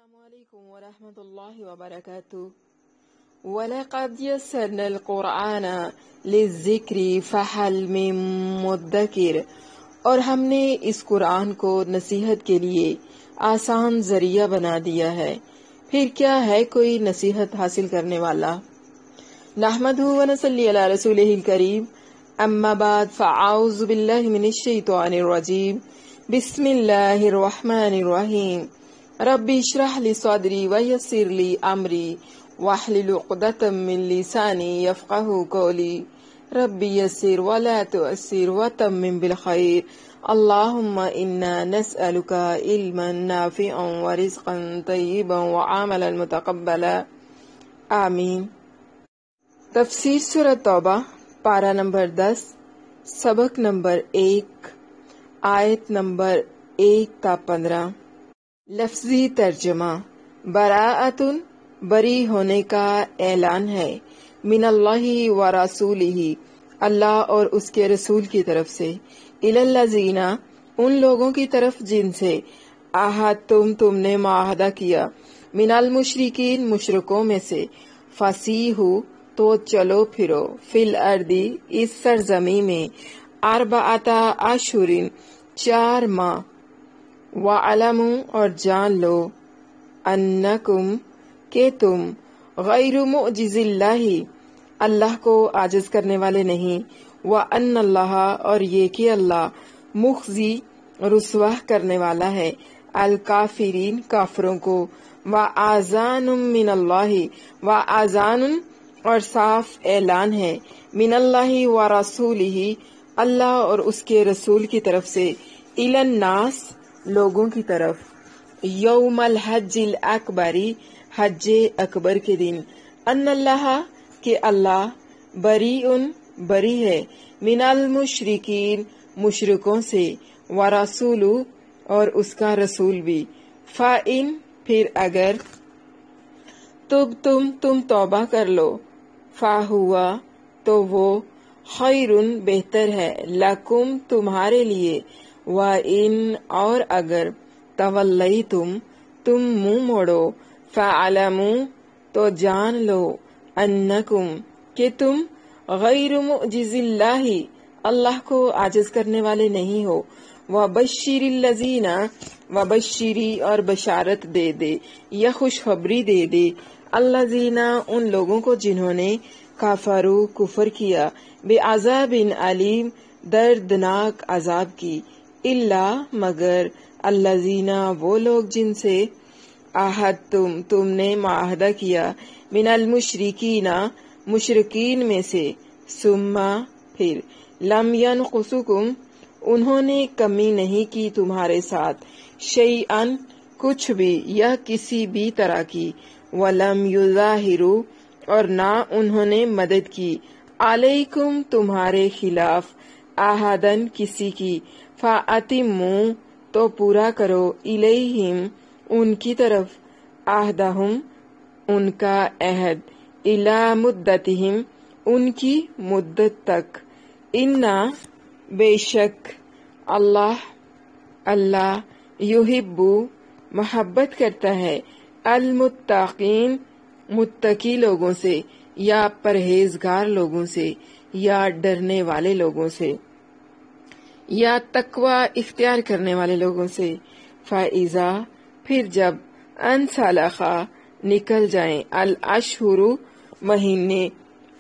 السلام علیکم ورحمۃ اللہ وبرکاتہ۔ وَلَقَدْ يَسَّرْنَا الْقُرْآنَ لِلذِّكْرِ فَهَلْ مِن مُدَّكِرٍ، اور ہم نے اس قرآن کو نصیحت کے لیے آسان ذریعہ بنا دیا ہے، پھر کیا ہے کوئی نصیحت حاصل کرنے والا۔ نحمدہ ونصلی علی رسولہ الکریم، اما بعد فاعوذ باللہ من الشیطان الرجیم، بسم اللہ الرحمن الرحیم۔ رب اشرح لی صدری ویسر لی امری واحلل عقدۃ من لسانی یفقہوا قولی، رب یسر ولا تعسر وتمم بالخیر، اللہم انا نسألک علما نافعا ورزقا طیبا وعملا متقبلا، آمین۔ تفسیر سورۃ توبہ، پارہ نمبر 10، سبق نمبر 1، آیت نمبر 1 تا 15۔ لفظی ترجمہ: براءۃ، بری ہونے کا اعلان ہے، من اللہ و رسولہ، اللہ اور اس کے رسول کی طرف سے، الی الذین، ان لوگوں کی طرف جن سے، عاہدتم، تم نے معاہدہ کیا، من المشرکین، مشرکوں میں سے، فسیحوا، تو چلو پھرو، فی الارض، اس سرزمین میں، اربعۃ اشہر، 4 ماہ، وَاعْلَمُوا، اور جان لو، انکم، کہ تم، غیر معجز اللہ، اللہ کو عاجز کرنے والے نہیں، وَأَنَّ اللَّهَ، اور یہ کہ اللہ، مخزی، رسوا کرنے والا ہے، الکافرین، کافروں کو، وَآذَانٌ مِّنَ اللَّهِ، وَآذَانٌ، اور صاف اعلان ہے، من اللہ ورسولہ، اللہ اور اس کے رسول کی طرف سے، الی الناس، لوگوں کی طرف، یوم الحج الاکبر، حج اکبر کے دن، ان اللہ، کہ اللہ، بری ہے، من المشرکین، مشرکوں سے، ورسول، اور اس کا رسول بھی، فَإِن، پھر اگر، تم توبہ کر لو، فَهُوَ، تو وہ، خیرٌ، بہتر ہے، لکم، تمہارے لیے، وَإِن، اور اگر، تولیتم، تم منہ موڑو، فَاعْلَمُوا، تو جان لو، انکم، کہ تم، غیر معجز اللہ، اللہ کو عاجز کرنے والے نہیں ہو، وَبَشِّرِ الَّذِينَ، وبشری، اور بشارت دے دے یا خوشخبری دے دے، الذین، ان لوگوں کو جنہوں نے، کفروا، کفر کیا، بعذاب علیم، دردناک عذاب کی، الا، مگر، الذین، وہ لوگ جن سے، عاہدتم، تم نے معاہدہ کیا، من المشرکین، مشرکین میں سے، ثم، پھر، لم ینقصکم، انہوں نے کمی نہیں کی تمہارے ساتھ، شیئا، کچھ بھی، یا کسی بھی طرح کی، ولم یظاہروا، اور نہ انہوں نے مدد کی، علیکم، تمہارے خلاف، احدن، کسی کی، فَأَتِمُّوا، تو پورا کرو، الیہم، ان کی طرف، عہدہم، ان کا عہد، الی مدتہم، ان کی مدت تک، انا، بے شک، اللہ، یحب، محبت کرتا ہے، المتقین، متقی لوگوں سے، یا پرہیزگار لوگوں سے، یا ڈرنے والے لوگوں سے، یا تقوی اختیار کرنے والے لوگوں سے، فَإِذَا، پھر جب، انسلخ، نکل جائیں، الاشہر، مہینے،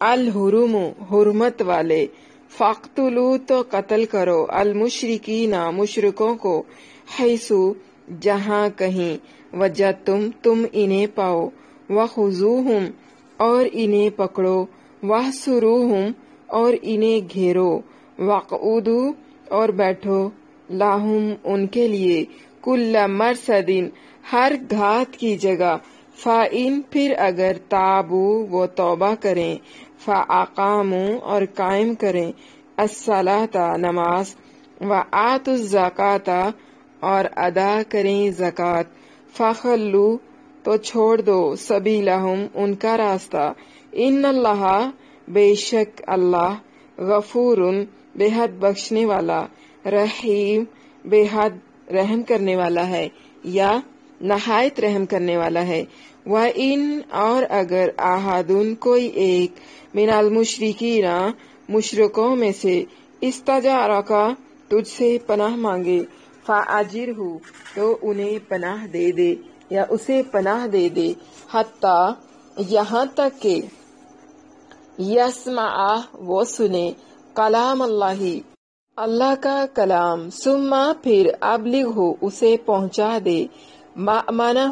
الحرم، حرمت والے، فَاقْتُلُوا، تو قتل کرو، المشرکین، مشرکوں کو، حیث، جہاں کہیں، وجدتم، تم انہیں پاؤ، وخذوہم، اور انہیں پکڑو، واحصروہم، اور انہیں گھیرو، وقعدوا، اور بیٹھو، لہم، ان کے لیے، کل مرصد، ہر گھات کی جگہ، فَإِن، پھر اگر، تابوا، وہ توبہ کریں، فَأَقاموا، اور قائم کریں، الصلاۃ، نماز، وَآتُوا الزکوٰۃ، اور ادا کریں زکوٰۃ، فَخَلُّوا، تو چھوڑ دو، سبیلہم، ان کا راستہ، ان اللہ، بے شک اللہ، غفور، بے حد بخشنے والا، رحیم، بے حد رحم کرنے والا ہے، یا نہایت رحم کرنے والا ہے۔ وَإِنْ اور اگر احدٌ کوئی ایک من المشرکین مشرکوں میں سے استجارک تجھ سے پناہ مانگے فَأَجِرْهُ تو انہیں پناہ دے دے یا اسے پناہ دے دے، حتیٰ یہاں تک کہ یسمع وہ سنے کلام اللہ اللہ کا کلام، ثم پھر ابلغہ اسے پہنچا دے، مأمنہ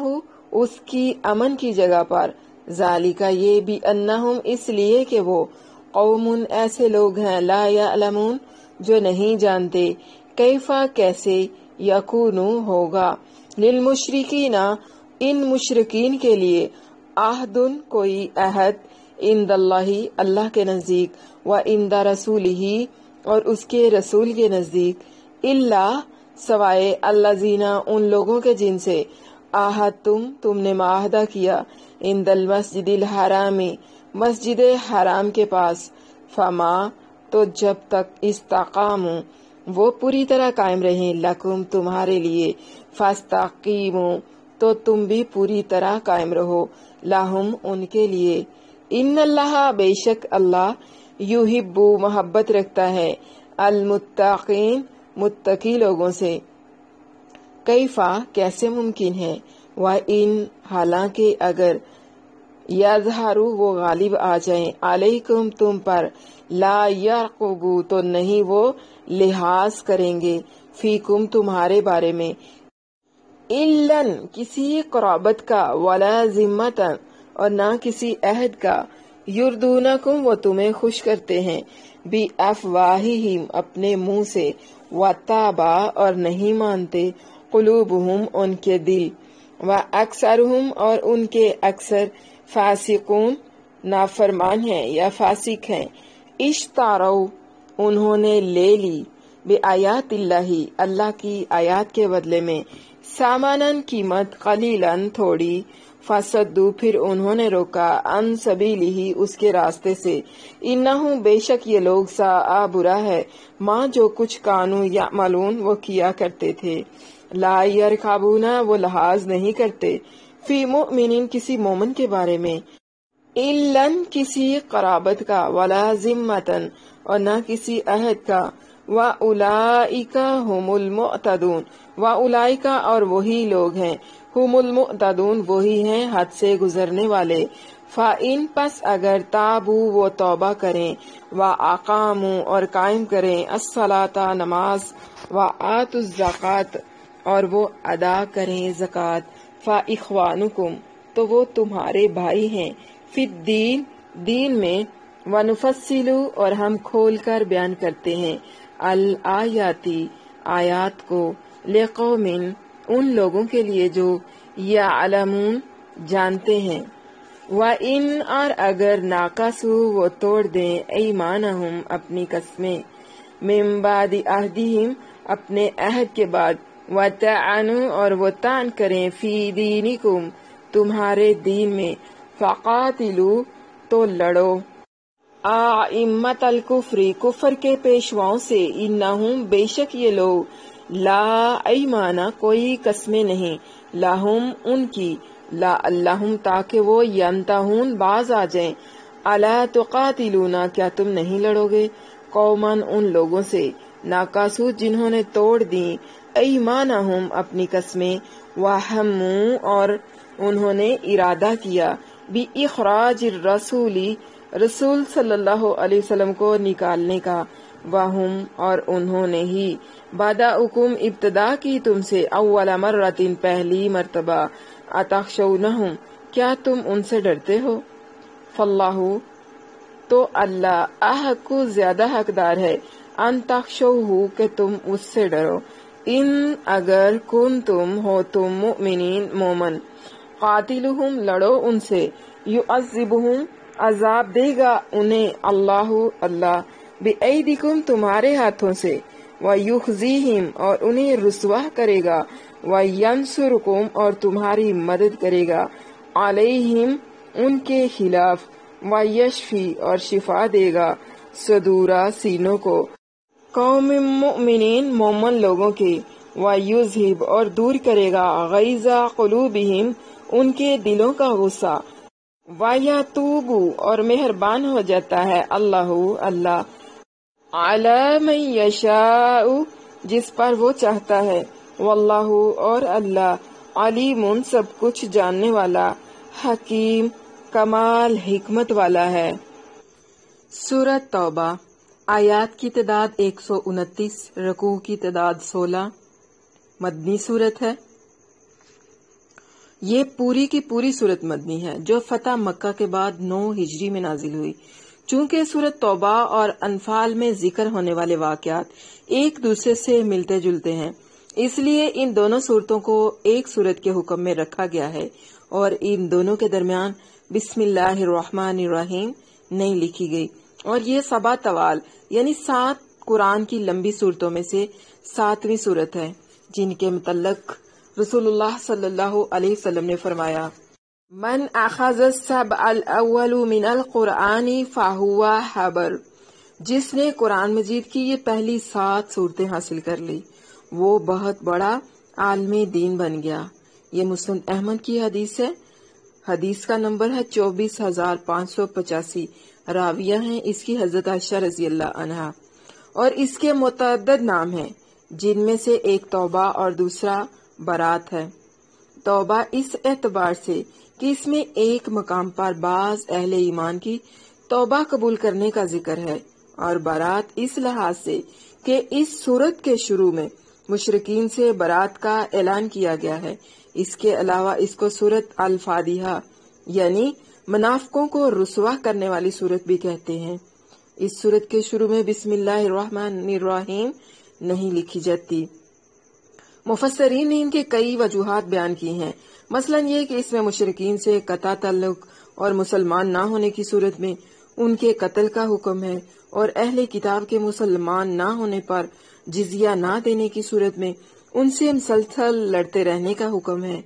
اس کی امن کی جگہ پر، ذالک یہ بھی انہم اس لیے کہ وہ قوم ایسے لوگ ہیں لا یعلمون جو نہیں جانتے، کیفا کیسے یکونو ہوگا للمشرکین ان مشرکین کے لیے عہد کوئی عہد عند اللہ اللہ کے نزدیک و عند رسولہ اور اس کے رسول کے نزدیک الا سوائے الذین ان لوگوں کے جن سے عاہدتم تم نے معاہدہ کیا عند المسجد الحرام مسجد حرام کے پاس، فما تو جب تک استقاموا وہ پوری طرح قائم رہیں لکم تمہارے لیے، فاستقیموا تو تم بھی پوری طرح قائم رہو لہم ان کے لیے، ان اللہ بے شک اللہ یحب محبت رکھتا ہے المتقین متقی لوگوں سے۔ کیفا کیسے ممکن ہے، وَإِنْ حالانکہ اگر یظہروا وہ غالب آ جائیں علیکم تم پر، لا یرقبوا تو نہیں وہ لحاظ کریں گے فیکم تمہارے بارے میں، اِلَّن کسی قرابت کا، ولا ذمتًا اور نہ کسی عہد کا، یردونکم وہ تمہیں خوش کرتے ہیں، بِأَفْوَاهِهِمْ اپنے منہ سے، وَتَابَ اور نہیں مانتے، قلوبہم ان کے دل، وَأَكْثَرُهُمْ اور ان کے اکثر، فاسقون نافرمان ہیں یا فاسق ہیں، اشتروا انہوں نے لے لی، بآیات اللہ اللہ کی آیات کے بدلے میں، سامانن قیمت، قلیلاً تھوڑی، فصدوا پھر انہوں نے روکا، عن سبیلہ اس کے راستے سے، انہم بے شک یہ لوگ ساء برا ہے، ماں جو کچھ کانوا یعملون وہ کیا کرتے تھے، لا یرقبون وہ لحاظ نہیں کرتے، فی مؤمن کسی مومن کے بارے میں، اِلَّن کسی قرابت کا، ولا ذمتًا اور نہ کسی عہد کا، وَأُولَئِکَ هُمُ الْمُعْتَدُونَ وَأُولَئِکَ اور وہی لوگ ہیں، هُمُ الْمُعْتَدُونَ وہی ہیں حد سے گزرنے والے، فَإِن پس اگر تابوا وہ توبہ کریں، وَأَقاموا اور قائم کریں، الصلاۃ نماز، وَآتوا الزکوٰۃ اور وہ ادا کریں زکوٰۃ، فَإِخْوَانُکُم تو وہ تمہارے بھائی ہیں، فی الدین دین میں، ونفصل اور ہم کھول کر بیان کرتے ہیں، الآیاتی آیات کو، لقوم ان لوگوں کے لیے جو یعلمون جانتے ہیں، وَإِنْ اور اگر ناقصوا وہ توڑ دیں، ایمانہم اپنی قسمیں، من بعد عہدہم اپنے عہد کے بعد، وَطَعَنُوا اور وہ طعن کریں، فی دینکم تمہارے دین میں، فقاتلوا تو لڑو، ائمۃ الکفر کفر کے پیشواؤں سے، انہم بے شک یہ لوگ، لا ایمان کوئی قسمیں نہیں، لہم ان کی، لا اللہم تاکہ وہ، ینتہون باز آ جائیں، الا تقاتلون کیا تم نہیں لڑو گے، قومن ان لوگوں سے، ناقصوا جنہوں نے توڑ دیں، ایمانہم اپنی قسمیں، وہموا اور انہوں نے ارادہ کیا، بِإِخْرَاجِ الرَّسُولِ رسول صلی اللہ علیہ وسلم کو نکالنے کا، وَهُمْ اور انہوں نے ہی، بَدَأُكُمْ ابتدا کی تم سے، اول مرۃ پہلی مرتبہ، أَتَخْشَوْنَهُمْ کیا تم ان سے ڈرتے ہو، فَاللَّهُ تو اللہ احق زیادہ حقدار ہے، ان تخشوہ کہ تم اس سے ڈرو، ان اگر کنتم ہو تم مؤمنین مومن، قاتلہم لڑو ان سے، یعذبہم عذاب دے گا انہیں اللہ بِأَیْدِکُم تمہارے ہاتھوں سے، وَیُخْزِیہم اور انہیں رسوا کرے گا، وَینصُرکم اور تمہاری مدد کرے گا، علیہم ان کے خلاف، وَیَشْفِی اور شفا دے گا، صدورا سینوں کو، قوم مؤمنین مومن لوگوں کے، وَيُذْهِبْ اور دور کرے گا غَيْظَ قُلُوبِهِمْ ان کے دلوں کا غصہ، وَيَتُوبُ اور مہربان ہو جاتا ہے اللہ عَلَى مَن يَشَاءُ جس پر وہ چاہتا ہے، واللہ اور اللہ علیم سب کچھ جاننے والا، حکیم کمال حکمت والا ہے۔ سورۃ توبہ آیات کی تعداد 129، رکوع کی تعداد 16، مدنی سورت ہے۔ یہ پوری کی پوری سورت مدنی ہے جو فتح مکہ کے بعد 9 ہجری میں نازل ہوئی۔ چونکہ سورت توبہ اور انفال میں ذکر ہونے والے واقعات ایک دوسرے سے ملتے جلتے ہیں، اس لیے ان دونوں صورتوں کو ایک سورت کے حکم میں رکھا گیا ہے اور ان دونوں کے درمیان بسم اللہ الرحمن الرحیم نہیں لکھی گئی، اور یہ سبع طوال یعنی 7 قرآن کی لمبی صورتوں میں سے 7ویں صورت ہے، جن کے متعلق رسول اللہ صلی اللہ علیہ وسلم نے فرمایا، من اخذ السبع الاول من القرآن فہو حبر، جس نے قرآن مجید کی یہ پہلی 7 صورتیں حاصل کر لی وہ بہت بڑا عالم دین بن گیا۔ یہ مسند احمد کی حدیث ہے، حدیث کا نمبر ہے 24585، راویہ ہیں اس کی حضرت عائشہ رضی اللہ عنہا، اور اس کے متعدد نام ہیں جن میں سے ایک توبہ اور دوسرا برات ہے۔ توبہ اس اعتبار سے کہ اس میں ایک مقام پر بعض اہل ایمان کی توبہ قبول کرنے کا ذکر ہے، اور برات اس لحاظ سے کہ اس سورت کے شروع میں مشرکین سے برات کا اعلان کیا گیا ہے۔ اس کے علاوہ اس کو سورت الفاتحہ یعنی منافقوں کو رسوا کرنے والی سورت بھی کہتے ہیں۔ اس سورت کے شروع میں بسم اللہ الرحمن الرحیم نہیں لکھی جاتی۔ مفسرین نے ان کے کئی وجوہات بیان کی ہیں، مثلا یہ کہ اس میں مشرکین سے قطع تعلق اور مسلمان نہ ہونے کی صورت میں ان کے قتل کا حکم ہے، اور اہل کتاب کے مسلمان نہ ہونے پر جزیہ نہ دینے کی صورت میں ان سے مسلسل لڑتے رہنے کا حکم ہے۔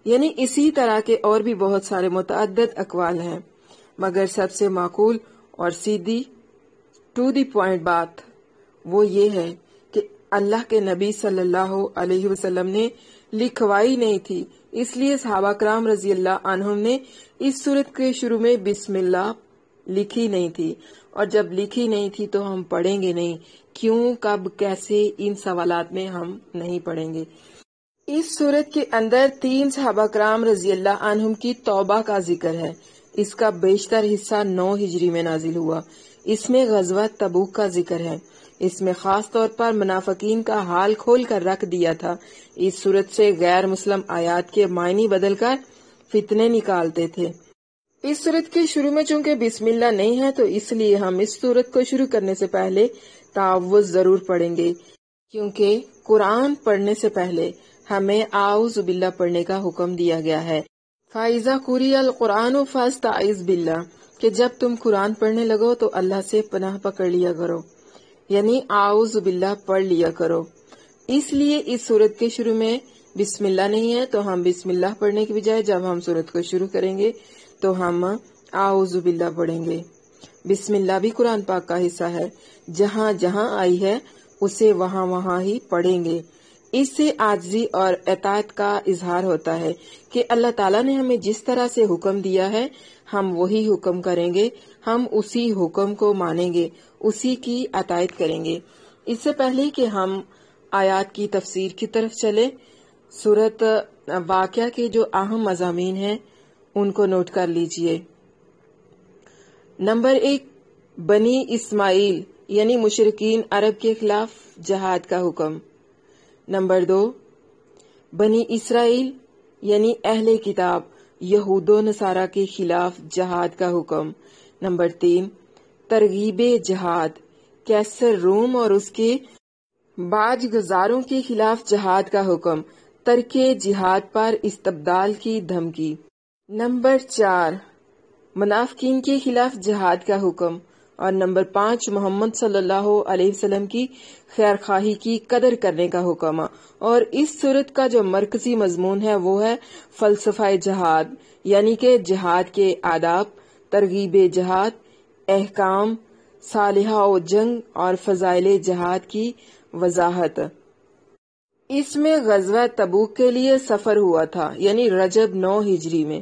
یعنی اسی طرح کے اور بھی بہت سارے متعدد اقوال ہیں، مگر سب سے معقول اور سیدھی ٹو دی پوائنٹ بات وہ یہ ہے کہ اللہ کے نبی صلی اللہ علیہ وسلم نے لکھوائی نہیں تھی، اس لیے صحابہ کرام رضی اللہ عنہم نے اس سورت کے شروع میں بسم اللہ لکھی نہیں تھی، اور جب لکھی نہیں تھی تو ہم پڑھیں گے نہیں، کیوں، کب، کیسے، ان سوالات میں ہم نہیں پڑھیں گے۔ اس سورت کے اندر 3 صحابہ کرام رضی اللہ عنہم کی توبہ کا ذکر ہے۔ اس کا بیشتر حصہ 9 ہجری میں نازل ہوا۔ اس میں غزوہ تبوک کا ذکر ہے۔ اس میں خاص طور پر منافقین کا حال کھول کر رکھ دیا تھا۔ اس صورت سے غیر مسلم آیات کے معنی بدل کر فتنے نکالتے تھے۔ اس صورت کے شروع میں چونکہ بسم اللہ نہیں ہے تو اس لیے ہم اس صورت کو شروع کرنے سے پہلے تعوذ ضرور پڑھیں گے، کیونکہ قرآن پڑھنے سے پہلے ہمیں اعوذ باللہ پڑھنے کا حکم دیا گیا ہے۔ فَإِذَا قُرِئَ الْقُرْآنُ فَاسْتَعِذْ بِاللَّهِ کہ جب تم قرآن پڑھنے لگو تو اللہ سے پناہ پکڑ لیا کرو، یعنی اعوذ باللہ پڑھ لیا کرو۔ اس لیے اس سورت کے شروع میں بسم اللہ نہیں ہے تو ہم بسم اللہ پڑھنے کی بجائے جب ہم سورت کو شروع کریں گے تو ہم اعوذ باللہ پڑھیں گے۔ بسم اللہ بھی قرآن پاک کا حصہ ہے، جہاں جہاں آئی ہے اسے وہاں وہاں ہی پڑھیں گے۔ اس سے عاجزی اور اطاعت کا اظہار ہوتا ہے کہ اللہ تعالیٰ نے ہمیں جس طرح سے حکم دیا ہے ہم وہی حکم کریں گے، ہم اسی حکم کو مانیں گے، اسی کی اطاعت کریں گے۔ اس سے پہلے کہ ہم آیات کی تفسیر کی طرف چلے، سورت واقعہ کے جو اہم مضامین ہیں ان کو نوٹ کر لیجئے۔ نمبر 1، بنی اسماعیل یعنی مشرکین عرب کے خلاف جہاد کا حکم۔ نمبر 2، بنی اسرائیل یعنی اہل کتاب یہود و نصارہ کے خلاف جہاد کا حکم۔ نمبر 3، ترغیب جہاد، کیسر روم اور اس کے باج گزاروں کے خلاف جہاد کا حکم، ترک جہاد پر استبدال کی دھمکی۔ نمبر 4، منافقین کے خلاف جہاد کا حکم، اور نمبر 5، محمد صلی اللہ علیہ وسلم کی خیر خواہی کی قدر کرنے کا حکم۔ اور اس صورت کا جو مرکزی مضمون ہے وہ ہے فلسفہ جہاد، یعنی کہ جہاد کے آداب، ترغیب جہاد، احکام، صالحہ و جنگ اور فضائل جہاد کی وضاحت۔ اس میں غزوہ تبوک کے لیے سفر ہوا تھا، یعنی رجب 9 ہجری میں۔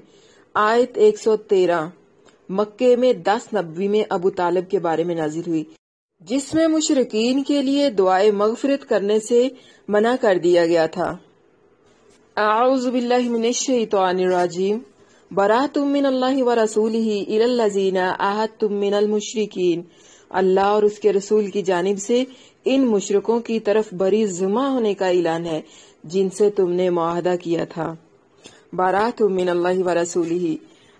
آیت 113 مکے میں 10 نبوی میں ابو طالب کے بارے میں نازل ہوئی، جس میں مشرکین کے لیے دعائے مغفرت کرنے سے منع کر دیا گیا تھا۔ اعوذ باللہ من الشیطان الرجیم، براۃ من اللہ ورسولہ الی الذین عاہدتم من المشرکین، اللہ اور اس کے رسول کی جانب سے ان مشرکوں کی طرف بری ذمہ ہونے کا اعلان ہے جن سے تم نے معاہدہ کیا تھا۔ براۃ من اللہ ورسولہ،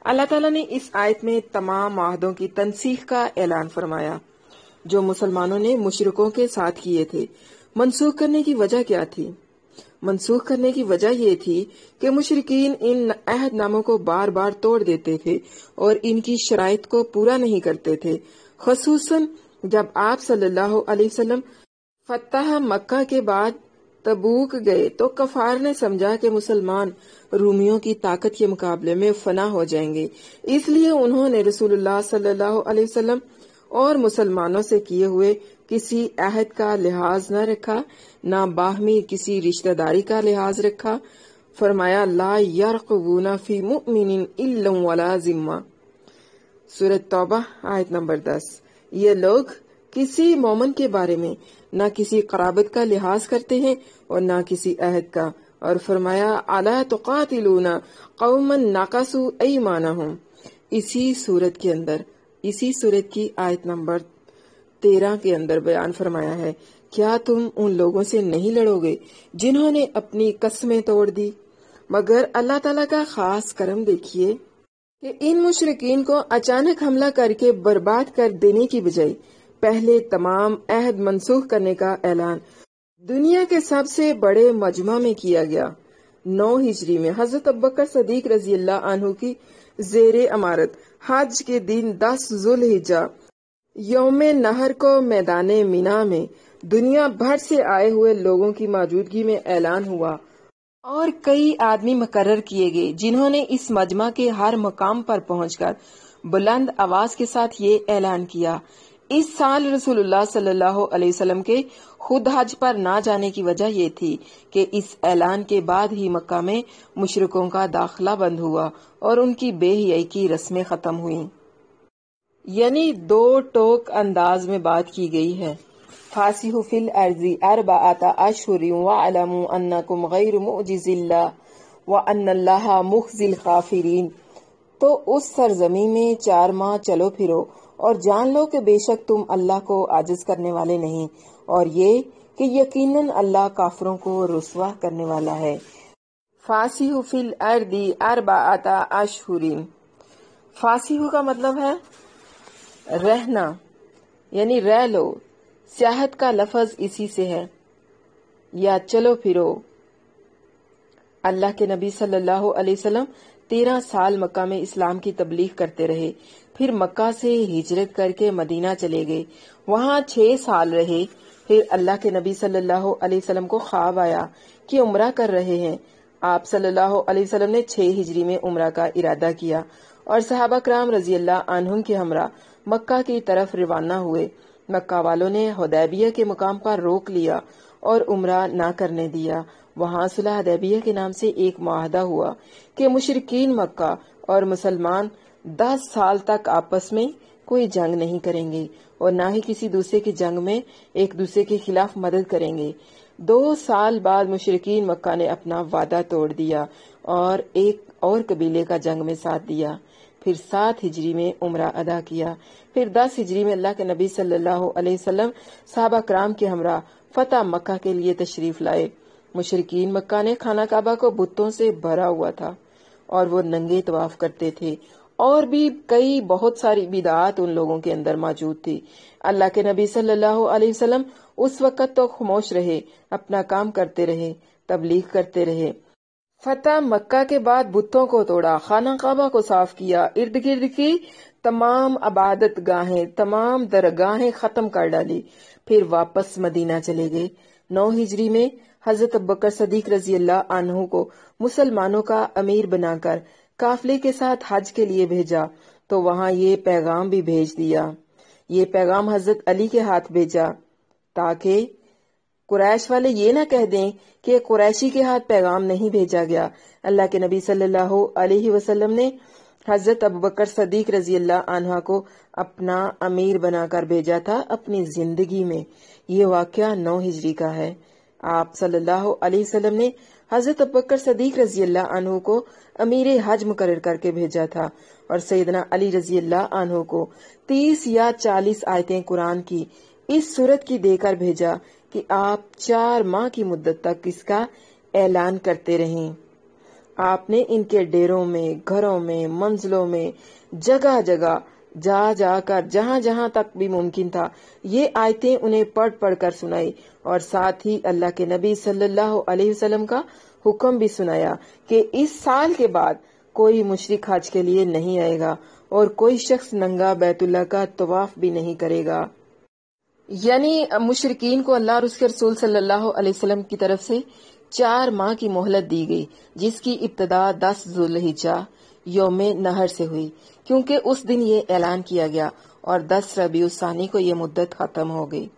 اللہ تعالیٰ نے اس آیت میں تمام معاہدوں کی تنسیخ کا اعلان فرمایا جو مسلمانوں نے مشرکوں کے ساتھ کیے تھے۔ منسوخ کرنے کی وجہ کیا تھی؟ منسوخ کرنے کی وجہ یہ تھی کہ مشرکین ان عہد ناموں کو بار بار توڑ دیتے تھے اور ان کی شرائط کو پورا نہیں کرتے تھے، خصوصاً جب آپ صلی اللہ علیہ وسلم فتح مکہ کے بعد تبوک گئے تو کفار نے سمجھا کہ مسلمان رومیوں کی طاقت کے مقابلے میں فنا ہو جائیں گے، اس لیے انہوں نے رسول اللہ صلی اللہ علیہ وسلم اور مسلمانوں سے کیے ہوئے کسی عہد کا لحاظ نہ رکھا، نہ باہمی کسی رشتہ داری کا لحاظ رکھا۔ فرمایا لا یرقبون فی مؤمن الا ولا ذمہ، سورۃ توبہ آیت نمبر 10۔ یہ لوگ کسی مومن کے بارے میں نہ کسی قرابت کا لحاظ کرتے ہیں اور نہ کسی عہد کا، اور فرمایا الا تقاتلون قوما نقضوا ایمانہم، اسی صورت کی آیت نمبر 13 کے اندر بیان فرمایا ہے، کیا تم ان لوگوں سے نہیں لڑو گے جنہوں نے اپنی قسمیں توڑ دی؟ مگر اللہ تعالیٰ کا خاص کرم دیکھیے کہ ان مشرکین کو اچانک حملہ کر کے برباد کر دینے کی بجائے پہلے تمام عہد منسوخ کرنے کا اعلان دنیا کے سب سے بڑے مجمع میں کیا گیا۔ 9 ہجری میں حضرت ابوبکر صدیق رضی اللہ عنہ کی زیر امارت حج کے دن 10 ذوالحجہ یوم نہر کو میدان مینا میں دنیا بھر سے آئے ہوئے لوگوں کی موجودگی میں اعلان ہوا اور کئی آدمی مقرر کیے گئے جنہوں نے اس مجمع کے ہر مقام پر پہنچ کر بلند آواز کے ساتھ یہ اعلان کیا۔ اس سال رسول اللہ صلی اللہ علیہ وسلم کے خود حج پر نہ جانے کی وجہ یہ تھی کہ اس اعلان کے بعد ہی مکہ میں مشرکوں کا داخلہ بند ہوا اور ان کی بے حیائی کی رسمیں ختم ہوئیں، یعنی 2 ٹوک انداز میں بات کی گئی ہے۔ فاسحوا فی الارض 4 اشہر واعلموا انکم غیر معجز اللہ وان اللہ مخزی الکافرین، تو اس سرزمین میں 4 ماہ چلو پھرو اور جان لو کہ بے شک تم اللہ کو عاجز کرنے والے نہیں، اور یہ کہ یقیناً اللہ کافروں کو رسوا کرنے والا ہے۔ فاسحوا فی الارض 4 اشہر، فاسحوا کا مطلب ہے رہنا، یعنی رہ لو، سیاحت کا لفظ اسی سے ہے، یا چلو پھرو۔ اللہ کے نبی صلی اللہ علیہ وسلم 13 سال مکہ میں اسلام کی تبلیغ کرتے رہے، پھر مکہ سے ہجرت کر کے مدینہ چلے گئے، وہاں 6 سال رہے۔ پھر اللہ کے نبی صلی اللہ علیہ وسلم کو خواب آیا کہ عمرہ کر رہے ہیں۔ آپ صلی اللہ علیہ وسلم نے 6 ہجری میں عمرہ کا ارادہ کیا اور صحابہ کرام رضی اللہ عنہم کے ہمراہ مکہ کی طرف روانہ ہوئے۔ مکہ والوں نے حدیبیہ کے مقام پر روک لیا اور عمرہ نہ کرنے دیا۔ وہاں صلح حدیبیہ کے نام سے ایک معاہدہ ہوا کہ مشرکین مکہ اور مسلمان 10 سال تک آپس میں کوئی جنگ نہیں کریں گے اور نہ ہی کسی دوسرے کی جنگ میں ایک دوسرے کے خلاف مدد کریں گے۔ 2 سال بعد مشرکین مکہ نے اپنا وعدہ توڑ دیا اور ایک اور قبیلے کا جنگ میں ساتھ دیا۔ پھر 7 ہجری میں عمرہ ادا کیا۔ پھر 10 ہجری میں اللہ کے نبی صلی اللہ علیہ وسلم صحابہ کرام کے ہمراہ فتح مکہ کے لیے تشریف لائے۔ مشرکین مکہ نے خانہ کعبہ کو بتوں سے بھرا ہوا تھا اور وہ ننگے طواف کرتے تھے، اور بھی بہت ساری بدعات ان لوگوں کے اندر موجود تھی۔ اللہ کے نبی صلی اللہ علیہ وسلم اس وقت تو خاموش رہے، اپنا کام کرتے رہے، تبلیغ کرتے رہے۔ فتح مکہ کے بعد بتوں کو توڑا، خانہ کعبہ کو صاف کیا، ارد گرد کی تمام عبادت گاہیں، تمام درگاہیں ختم کر ڈالی، پھر واپس مدینہ چلے گئے۔ 9 ہجری میں حضرت ابوبکر صدیق رضی اللہ عنہ کو مسلمانوں کا امیر بنا کر قافلے کے ساتھ حج کے لیے بھیجا تو وہاں یہ پیغام بھی بھیج دیا۔ یہ پیغام حضرت علی کے ہاتھ بھیجا تاکہ قریش والے یہ نہ کہہ دیں کہ قریشی کے ہاتھ پیغام نہیں بھیجا گیا۔ اللہ کے نبی صلی اللہ علیہ وسلم نے حضرت ابوبکر صدیق رضی اللہ عنہ کو اپنا امیر بنا کر بھیجا تھا اپنی زندگی میں۔ یہ واقعہ 9 ہجری کا ہے۔ آپ صلی اللہ علیہ وسلم نے حضرت ابوبکر صدیق رضی اللہ عنہ کو امیر حج مقرر کر کے بھیجا تھا اور سیدنا علی رضی اللہ عنہ کو 30 یا 40 آیتیں قرآن کی اس صورت کی دے کر بھیجا کہ آپ 4 ماہ کی مدت تک اس کا اعلان کرتے رہیں۔ آپ نے ان کے ڈیروں میں، گھروں میں، منزلوں میں، جگہ جگہ جا جا کر جہاں جہاں تک بھی ممکن تھا یہ آیتیں انہیں پڑھ پڑھ کر سنائی، اور ساتھ ہی اللہ کے نبی صلی اللہ علیہ وسلم کا حکم بھی سنایا کہ اس سال کے بعد کوئی مشرک حج کے لیے نہیں آئے گا اور کوئی شخص ننگا بیت اللہ کا طواف بھی نہیں کرے گا۔ یعنی مشرکین کو اللہ اور اس کے رسول صلی اللہ علیہ وسلم کی طرف سے 4 ماہ کی مہلت دی گئی، جس کی ابتدا 10 ذوالحجہ یوم نہر سے ہوئی، کیونکہ اس دن یہ اعلان کیا گیا اور 10 ربیع الثانی کو یہ مدت ختم ہو گئی۔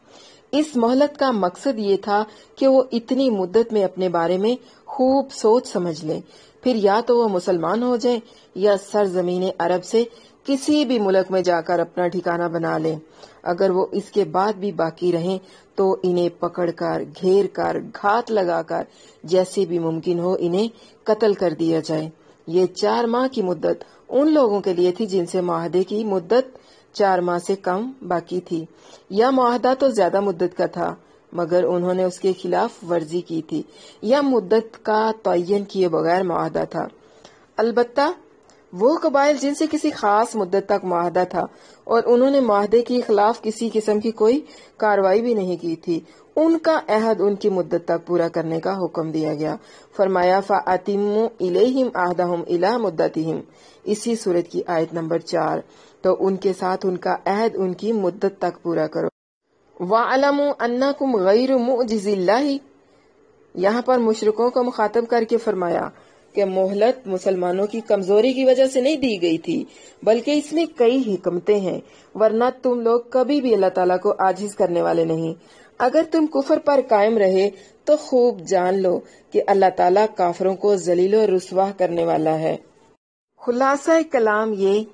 اس مہلت کا مقصد یہ تھا کہ وہ اتنی مدت میں اپنے بارے میں خوب سوچ سمجھ لیں، پھر یا تو وہ مسلمان ہو جائیں یا سرزمین عرب سے کسی بھی ملک میں جا کر اپنا ٹھکانہ بنا لیں۔ اگر وہ اس کے بعد بھی باقی رہیں تو انہیں پکڑ کر، گھیر کر، گھات لگا کر جیسے بھی ممکن ہو انہیں قتل کر دیا جائے۔ یہ 4 ماہ کی مدت ان لوگوں کے لیے تھی جن سے معاہدے کی مدت 4 ماہ سے کم باقی تھی، یا معاہدہ تو زیادہ مدت کا تھا مگر انہوں نے اس کے خلاف ورزی کی تھی، یا مدت کا تعین کیے بغیر معاہدہ تھا۔ البتہ وہ قبائل جن سے کسی خاص مدت تک معاہدہ تھا اور انہوں نے معاہدے کے خلاف کسی قسم کی کوئی کارروائی بھی نہیں کی تھی، ان کا عہد ان کی مدت تک پورا کرنے کا حکم دیا گیا۔ فرمایا فَأَتِمُّوا إِلَيْهِمْ عَهْدَهُمْ إِلَى مُدَّتِهِمْ، اسی سورت کی آیت نمبر 4۔ تو ان کے ساتھ ان کا عہد ان کی مدت تک پورا کرو۔ وَاعْلَمُوا أَنَّكُمْ غَيْرُ مُعْجِزِي اللَّهِ، یہاں پر مشرکوں کو مخاطب کر کے فرمایا کہ مہلت مسلمانوں کی کمزوری کی وجہ سے نہیں دی گئی تھی، بلکہ اس میں کئی حکمتیں ہیں، ورنہ تم لوگ کبھی بھی اللہ تعالیٰ کو عاجز کرنے والے نہیں۔ اگر تم کفر پر قائم رہے تو خوب جان لو کہ اللہ تعالیٰ کافروں کو ذلیل و رسوا کرنے والا ہے۔ خلاصہ کلام یہ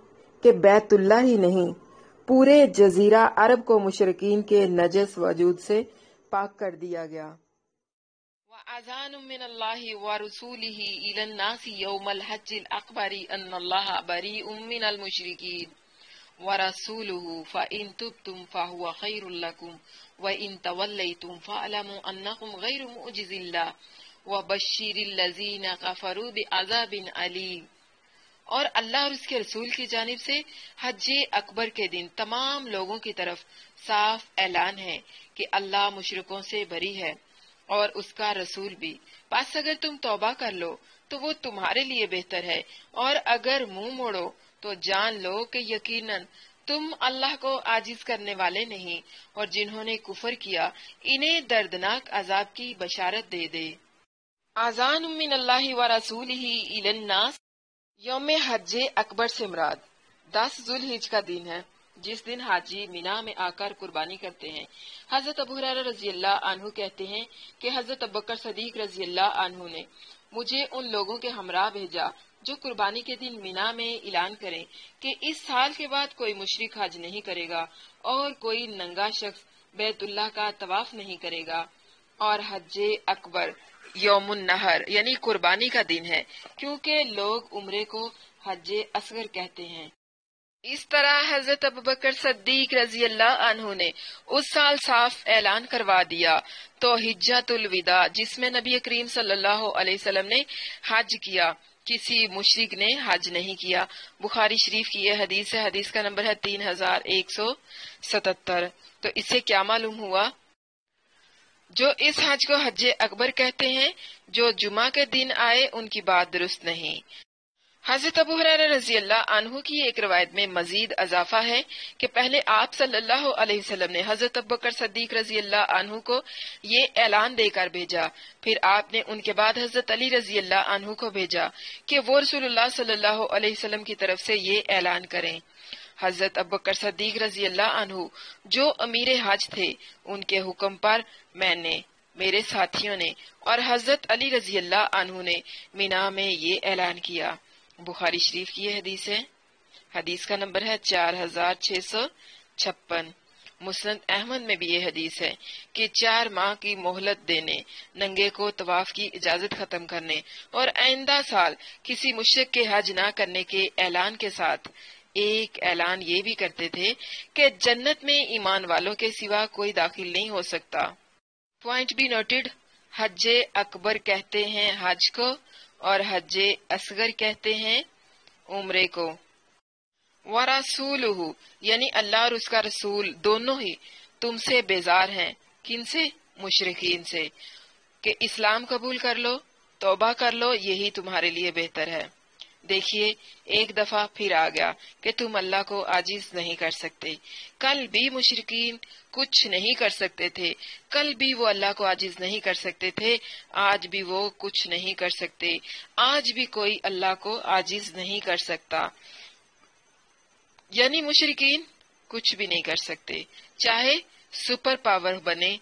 کہ بیت اللہ ہی نہیں، پورے جزیرہ عرب کو مشرکین کے نجس وجود سے پاک کر دیا گیا۔ وَأَذَانٌ مِّنَ اللَّهِ وَرَسُولِهِ إِلَى النَّاسِ يَوْمَ الْحَجِّ الْأَكْبَرِ أَنَّ اللَّهَ بَرِيءٌ مِّنَ الْمُشْرِكِينَ وَرَسُولُهُ فَإِن تُبْتُمْ فَهُوَ خَيْرٌ لَّكُمْ وَإِن تَوَلَّيْتُمْ فَاعْلَمُوا أَنَّكُمْ غَيْرُ مُعْجِزِي اللَّهِ وَبَشِّرِ الَّذِينَ كَفَرُوا بِعَذَابٍ أَلِيمٍ۔ اور اللہ اور اس کے رسول کی جانب سے حج اکبر کے دن تمام لوگوں کی طرف صاف اعلان ہے کہ اللہ مشرکوں سے بری ہے اور اس کا رسول بھی، بس اگر تم توبہ کر لو تو وہ تمہارے لیے بہتر ہے، اور اگر منہ موڑو تو جان لو کہ یقیناً تم اللہ کو عاجز کرنے والے نہیں، اور جنہوں نے کفر کیا انہیں دردناک عذاب کی بشارت دے دے۔ اذان من اللہ ورسولہ الی الناس، یوم حج اکبر سے مراد 10 ذوالحجہ کا دن ہے، جس دن حاجی مینا میں آ کر قربانی کرتے ہیں۔ حضرت ابو ہریرہ رضی اللہ عنہ کہتے ہیں کہ حضرت ابوبکر صدیق رضی اللہ عنہ نے مجھے ان لوگوں کے ہمراہ بھیجا جو قربانی کے دن مینا میں اعلان کریں کہ اس سال کے بعد کوئی مشرک حج نہیں کرے گا اور کوئی ننگا شخص بیت اللہ کا طواف نہیں کرے گا، اور حج اکبر یوم النہر یعنی قربانی کا دن ہے، کیونکہ لوگ عمرے کو حج اصغر کہتے ہیں۔ اس طرح حضرت ابوبکر صدیق رضی اللہ عنہ نے اس سال صاف اعلان کروا دیا تو حجۃ الوداع، جس میں نبی کریم صلی اللہ علیہ وسلم نے حج کیا، کسی مشرک نے حج نہیں کیا۔ بخاری شریف کی یہ حدیث ہے، حدیث کا نمبر ہے 3177۔ تو اس سے کیا معلوم ہوا؟ جو اس حج کو حج اکبر کہتے ہیں جو جمعہ کے دن آئے ان کی بات درست نہیں۔ حضرت ابو ہریرہ رضی اللہ عنہ کی ایک روایت میں مزید اضافہ ہے کہ پہلے آپ صلی اللہ علیہ وسلم نے حضرت ابوبکر صدیق رضی اللہ عنہ کو یہ اعلان دے کر بھیجا، پھر آپ نے ان کے بعد حضرت علی رضی اللہ عنہ کو بھیجا کہ وہ رسول اللہ صلی اللہ علیہ وسلم کی طرف سے یہ اعلان کریں۔ حضرت ابوبکر صدیق رضی اللہ عنہ جو امیر حج تھے، ان کے حکم پر میں نے میرے ساتھیوں نے اور حضرت علی رضی اللہ عنہ نے مینا میں یہ اعلان کیا۔ بخاری شریف کی یہ حدیث ہے، حدیث کا نمبر ہے 4656۔ مسند احمد میں بھی یہ حدیث ہے کہ 4 ماہ کی مہلت دینے، ننگے کو طواف کی اجازت ختم کرنے اور آئندہ سال کسی مشرک کے حج نہ کرنے کے اعلان کے ساتھ ایک اعلان یہ بھی کرتے تھے کہ جنت میں ایمان والوں کے سوا کوئی داخل نہیں ہو سکتا۔ پوائنٹ بھی نوٹڈ، حج اکبر کہتے ہیں حج کو اور حج اصغر کہتے ہیں عمرے کو۔ وَرَسُولُهُ یعنی اللہ اور اس کا رسول دونوں ہی تم سے بیزار ہیں، کن سے؟ مشرکین سے، کہ اسلام قبول کر لو، توبہ کر لو، یہی تمہارے لیے بہتر ہے۔ دیکھیے ایک دفعہ پھر آ گیا کہ تم اللہ کو عاجز نہیں کر سکتے۔ کل بھی مشرکین کچھ نہیں کر سکتے تھے، کل بھی وہ اللہ کو عاجز نہیں کر سکتے تھے، آج بھی وہ کچھ نہیں کر سکتے، آج بھی کوئی اللہ کو عاجز نہیں کر سکتا۔ یعنی مشرکین کچھ بھی نہیں کر سکتے، چاہے سپر پاور بنے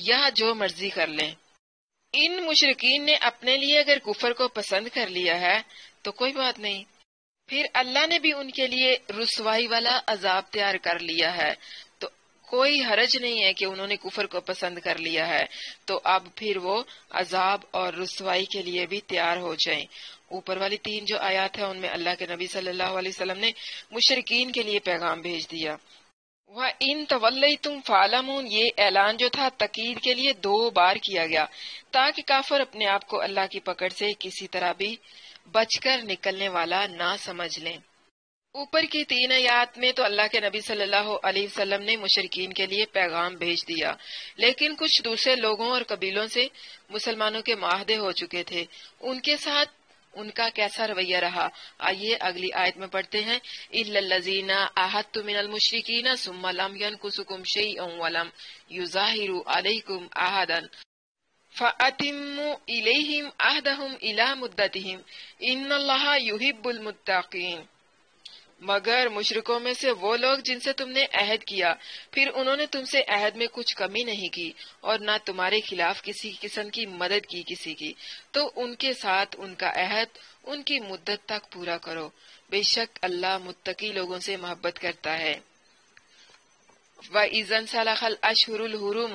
یا جو مرضی کر لیں۔ ان مشرکین نے اپنے لیے اگر کفر کو پسند کر لیا ہے تو کوئی بات نہیں، پھر اللہ نے بھی ان کے لیے رسوائی والا عذاب تیار کر لیا ہے، تو کوئی حرج نہیں ہے کہ انہوں نے کفر کو پسند کر لیا ہے، تو اب پھر وہ عذاب اور رسوائی کے لیے بھی تیار ہو جائیں۔ اوپر والی 3 جو آیات ہیں ان میں اللہ کے نبی صلی اللہ علیہ وسلم نے مشرکین کے لیے پیغام بھیج دیا۔ وَإِن تَوَلَّيْتُمْ فَاعْلَمُوا یہ اعلان جو تھا تقید کے لیے 2 بار کیا گیا تاکہ کافر اپنے آپ کو اللہ کی پکڑ سے کسی طرح بھی بچ کر نکلنے والا نہ سمجھ لیں۔ اوپر کی 3 آیات میں تو اللہ کے نبی صلی اللہ علیہ وسلم نے مشرکین کے لیے پیغام بھیج دیا، لیکن کچھ دوسرے لوگوں اور قبیلوں سے مسلمانوں کے معاہدے ہو چکے تھے، ان کے ساتھ ان کا کیسا رویہ رہا؟ آئیے اگلی آیت میں پڑھتے ہیں، إِلَّا الَّذِينَ عَاهَدتُّم مِّنَ الْمُشْرِكِينَ ثُمَّ لَمْ يَنْقُصُكُمْ شَيْئًا وَلَمْ يُظَاهِرُوا عَلَيْكُمْ أَحَدًا فَأَتِمُّوا إِلَيْهِمْ عَهْدَهُمْ إِلَى مُدَّتِهِمْ إِنَّ اللَّهَ يُحِبُّ الْمُتَّقِينَ۔ مگر مشرکوں میں سے وہ لوگ جن سے تم نے عہد کیا پھر انہوں نے تم سے عہد میں کچھ کمی نہیں کی اور نہ تمہارے خلاف کسی قسم کی مدد کی کسی کی، تو ان کے ساتھ ان کا عہد ان کی مدت تک پورا کرو، بے شک اللہ متقی لوگوں سے محبت کرتا ہے۔ وَإِذَا انْسَلَخَ الْأَشْهُرُ الْحُرُمُ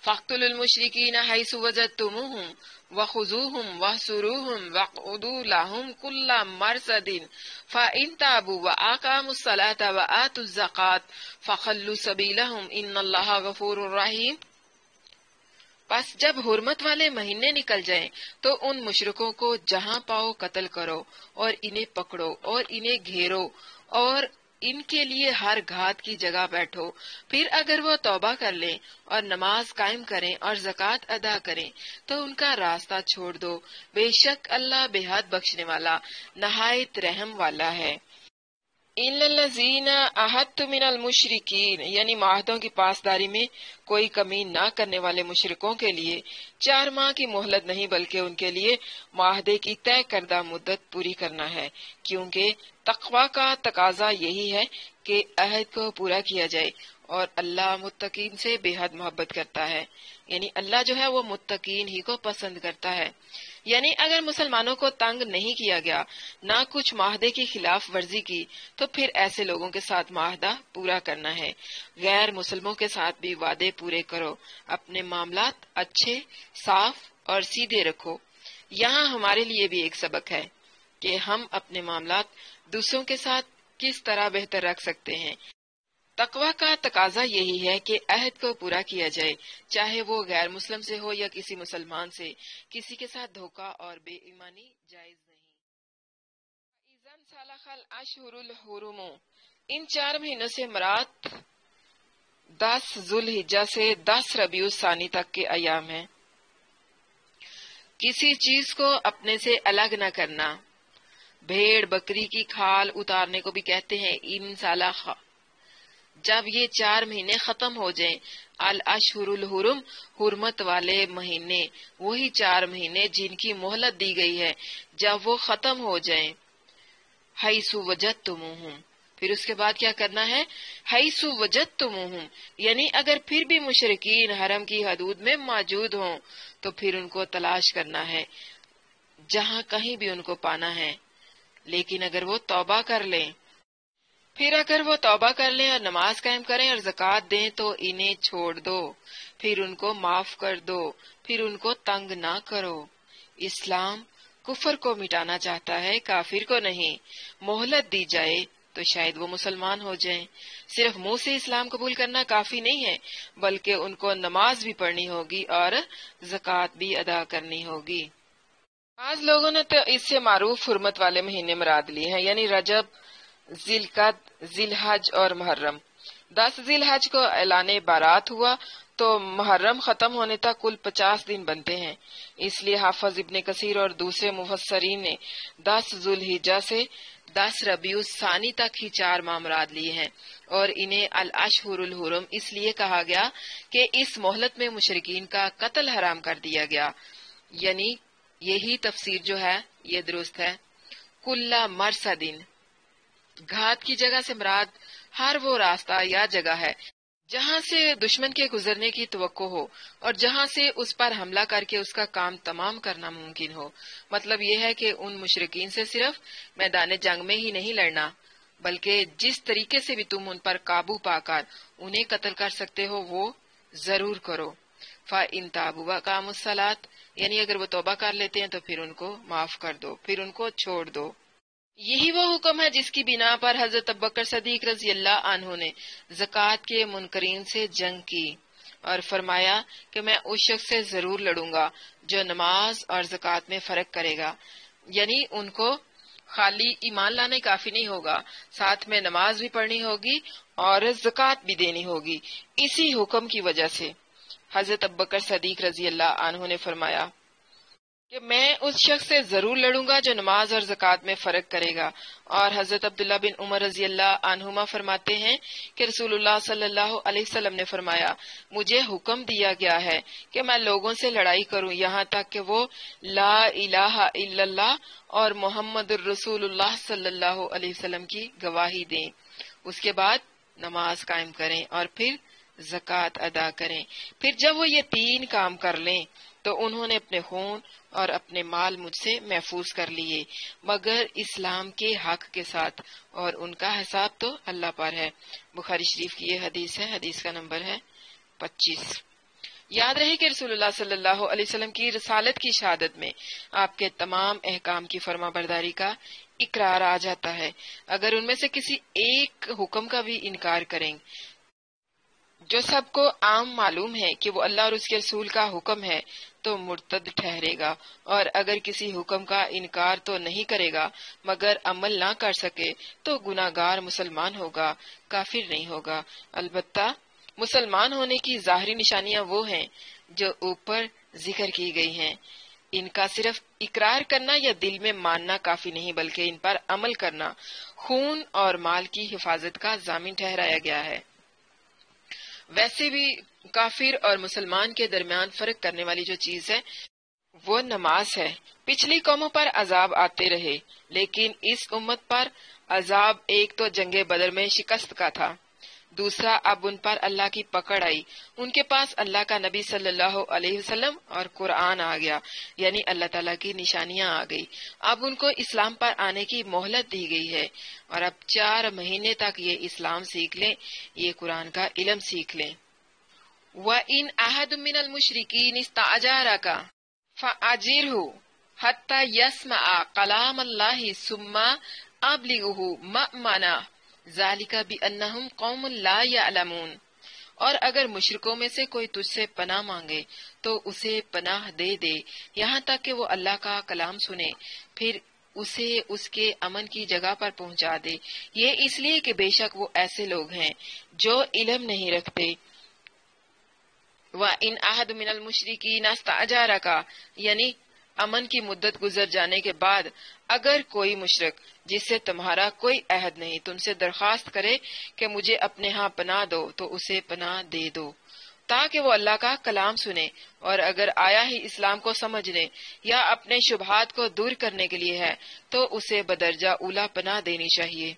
فَاقْتُلُوا الْمُشْرِكِينَ حَيْثُ وَجَدتُّمُوهُمْ وَخُذُوهُمْ وَاحْصُرُوهُمْ وَاقْعُدُوا لَهُمْ كُلَّ مَرْصَدٍ فَإِنْ تَابُوا وَأَقَامُوا الصَّلَاةَ وَآتُوا الزَّكَاةَ فَخَلُّوا سَبِيلَهُمْ إِنَّ اللَّهَ غَفُورٌ رَحِيمٌ۔ پس جب حرمت والے مہینے نکل جائیں تو ان مشرکوں کو جہاں پاؤ قتل کرو اور انہیں پکڑو اور انہیں گھیرو اور ان کے لیے ہر گھات کی جگہ بیٹھو، پھر اگر وہ توبہ کر لیں اور نماز قائم کریں اور زکوٰۃ ادا کریں تو ان کا راستہ چھوڑ دو، بے شک اللہ بے حد بخشنے والا نہایت رحم والا ہے۔ إِلَّا الَّذِينَ عَاهَدتُّم مِّنَ الْمُشْرِكِينَ یعنی معاہدوں کی پاسداری میں کوئی کمی نہ کرنے والے مشرکوں کے لیے 4 ماہ کی مہلت نہیں بلکہ ان کے لیے معاہدے کی طے کردہ مدت پوری کرنا ہے، کیونکہ تقوی کا تقاضا یہی ہے کہ عہد کو پورا کیا جائے، اور اللہ متقین سے بے حد محبت کرتا ہے، یعنی اللہ جو ہے وہ متقین ہی کو پسند کرتا ہے۔ یعنی اگر مسلمانوں کو تنگ نہیں کیا گیا، نہ کچھ معاہدے کی خلاف ورزی کی، تو پھر ایسے لوگوں کے ساتھ معاہدہ پورا کرنا ہے۔ غیر مسلموں کے ساتھ بھی وعدے پورے کرو، اپنے معاملات اچھے، صاف اور سیدھے رکھو۔ یہاں ہمارے لیے بھی ایک سبق ہے کہ ہم اپنے معاملات دوسروں کے ساتھ کس طرح بہتر رکھ سکتے ہیں۔ تقوی کا تقاضا یہی ہے کہ عہد کو پورا کیا جائے، چاہے وہ غیر مسلم سے ہو یا کسی مسلمان سے، کسی کے ساتھ دھوکہ اور بے ایمانی جائز نہیں۔ إِذَا انْسَلَخَ الْأَشْهُرُ الْحُرُمُ ان 4 مہینوں سے مراد 10 ذوالحجہ سے 10 ربیع الثانی تک کے ایام ہیں۔ کسی چیز کو اپنے سے الگ نہ کرنا، بھیڑ بکری کی کھال اتارنے کو بھی کہتے ہیں انسلخ۔ جب یہ 4 مہینے ختم ہو جائیں، الاشہر الحرم حرمت والے مہینے، وہی 4 مہینے جن کی مہلت دی گئی ہے، جب وہ ختم ہو جائیں، حیث وجدتموہم پھر اس کے بعد کیا کرنا ہے؟ حیث وجدتموہم، یعنی اگر پھر بھی مشرکین حرم کی حدود میں موجود ہوں تو پھر ان کو تلاش کرنا ہے جہاں کہیں بھی ان کو پانا ہے، لیکن اگر وہ توبہ کر لیں، اور نماز قائم کریں اور زکوٰۃ دیں تو انہیں چھوڑ دو، پھر ان کو معاف کر دو، پھر ان کو تنگ نہ کرو۔ اسلام کفر کو مٹانا چاہتا ہے، کافر کو نہیں۔ مہلت دی جائے تو شاید وہ مسلمان ہو جائیں۔ صرف منہ سے اسلام قبول کرنا کافی نہیں ہے، بلکہ ان کو نماز بھی پڑھنی ہوگی اور زکوٰۃ بھی ادا کرنی ہوگی۔ بعض لوگوں نے تو اس سے معروف حرمت والے مہینے مراد لیے ہیں، یعنی رجب، ذی القعدہ، ذی الحج اور محرم۔ 10 ذی الحج کو اعلان بارات ہوا تو محرم ختم ہونے تک کل 50 دن بنتے ہیں، اس لیے حافظ ابن کثیر اور دوسرے مفسرین نے 10 ذو الحجہ سے 10 ربیع الثانی تک ہی 4 ماہ مراد لیے ہیں، اور انہیں الاشہر الحرم اس لیے کہا گیا کہ اس مہلت میں مشرکین کا قتل حرام کر دیا گیا، یعنی یہی تفسیر جو ہے یہ درست ہے۔ کل مرصدن، گھات کی جگہ سے مراد ہر وہ راستہ یا جگہ ہے جہاں سے دشمن کے گزرنے کی توقع ہو اور جہاں سے اس پر حملہ کر کے اس کا کام تمام کرنا ممکن ہو۔ مطلب یہ ہے کہ ان مشرکین سے صرف میدان جنگ میں ہی نہیں لڑنا، بلکہ جس طریقے سے بھی تم ان پر قابو پا کر انہیں قتل کر سکتے ہو وہ ضرور کرو۔ فَإِن تَابُوا وَأَقَامُوا الصَّلَاةَ، یعنی اگر وہ توبہ کر لیتے ہیں تو پھر ان کو معاف کر دو، پھر ان کو چھوڑ دو۔ یہی وہ حکم ہے جس کی بنا پر حضرت ابوبکر صدیق رضی اللہ عنہ نے زکوٰۃ کے منکرین سے جنگ کی اور فرمایا کہ میں اس شخص سے ضرور لڑوں گا جو نماز اور زکوٰۃ میں فرق کرے گا، یعنی ان کو خالی ایمان لانے کافی نہیں ہوگا، ساتھ میں نماز بھی پڑھنی ہوگی اور زکوٰۃ بھی دینی ہوگی۔ اسی حکم کی وجہ سے حضرت ابوبکر صدیق رضی اللہ عنہ نے فرمایا کہ میں اس شخص سے ضرور لڑوں گا جو نماز اور زکوٰۃ میں فرق کرے گا، اور حضرت عبداللہ بن عمر رضی اللہ عنہما فرماتے ہیں کہ رسول اللہ صلی اللہ علیہ وسلم نے فرمایا مجھے حکم دیا گیا ہے کہ میں لوگوں سے لڑائی کروں یہاں تک کہ وہ لا الہ الا اللہ اور محمد الرسول اللہ صلی اللہ علیہ وسلم کی گواہی دیں، اس کے بعد نماز قائم کریں اور پھر زکوٰۃ ادا کریں۔ پھر جب وہ یہ 3 کام کر لیں تو انہوں نے اپنے خون اور اپنے مال مجھ سے محفوظ کر لیے مگر اسلام کے حق کے ساتھ، اور ان کا حساب تو اللہ پر ہے۔ بخاری شریف کی یہ حدیث ہے، حدیث کا نمبر ہے 25۔ یاد رہے کہ رسول اللہ صلی اللہ علیہ وسلم کی رسالت کی شہادت میں آپ کے تمام احکام کی فرما برداری کا اقرار آ جاتا ہے۔ اگر ان میں سے کسی ایک حکم کا بھی انکار کریں جو سب کو عام معلوم ہے کہ وہ اللہ اور اس کے رسول کا حکم ہے تو مرتد ٹھہرے گا، اور اگر کسی حکم کا انکار تو نہیں کرے گا مگر عمل نہ کر سکے تو گناہگار مسلمان ہوگا، کافر نہیں ہوگا۔ البتہ مسلمان ہونے کی ظاہری نشانیاں وہ ہیں جو اوپر ذکر کی گئی ہیں، ان کا صرف اقرار کرنا یا دل میں ماننا کافی نہیں بلکہ ان پر عمل کرنا خون اور مال کی حفاظت کا ضامن ٹھہرایا گیا ہے۔ ویسے بھی کافر اور مسلمان کے درمیان فرق کرنے والی جو چیز ہے وہ نماز ہے۔ پچھلی قوموں پر عذاب آتے رہے لیکن اس امت پر عذاب ایک تو جنگ بدر میں شکست کا تھا، دوسرا اب ان پر اللہ کی پکڑ آئی، ان کے پاس اللہ کا نبی صلی اللہ علیہ وسلم اور قرآن آ گیا، یعنی اللہ تعالیٰ کی نشانیاں آ گئی۔ اب ان کو اسلام پر آنے کی مہلت دی گئی ہے اور اب 4 مہینے تک یہ اسلام سیکھ لیں، یہ قرآن کا علم سیکھ لیں۔ وَإِنْ أَحَدٌ مِّنَ الْمُشْرِكِينَ اسْتَأْجَارَكَ فَأَجِرْهُ حَتَّى يَسْمَعَ كَلَامَ اللَّهِ ثُمَّ أَبْلِغْهُ مَأْمَنَهُ ذَلِكَ بِأَنَّهُمْ قَوْمٌ لَا يَعْلَمُونَ، اور اگر مشرکوں میں سے کوئی تجھ سے پناہ مانگے تو اسے پناہ دے دے یہاں تک کہ وہ اللہ کا کلام سنے، پھر اسے اس کے امن کی جگہ پر پہنچا دے، یہ اس لیے کہ بے شک وہ ایسے لوگ ہیں جو علم نہیں رکھتے۔ وَإِنْ أَحَدٌ مِّنَ الْمُشْرِكِينَ اسْتَأْجَارَكَ، یعنی امن کی مدت گزر جانے کے بعد اگر کوئی مشرک جس سے تمہارا کوئی عہد نہیں تم سے درخواست کرے کہ مجھے اپنے ہاں پناہ دو تو اسے پناہ دے دو تاکہ وہ اللہ کا کلام سنے، اور اگر آیا ہی اسلام کو سمجھنے یا اپنے شبہات کو دور کرنے کے لیے ہے تو اسے بدرجہ اولا پناہ دینی چاہیے۔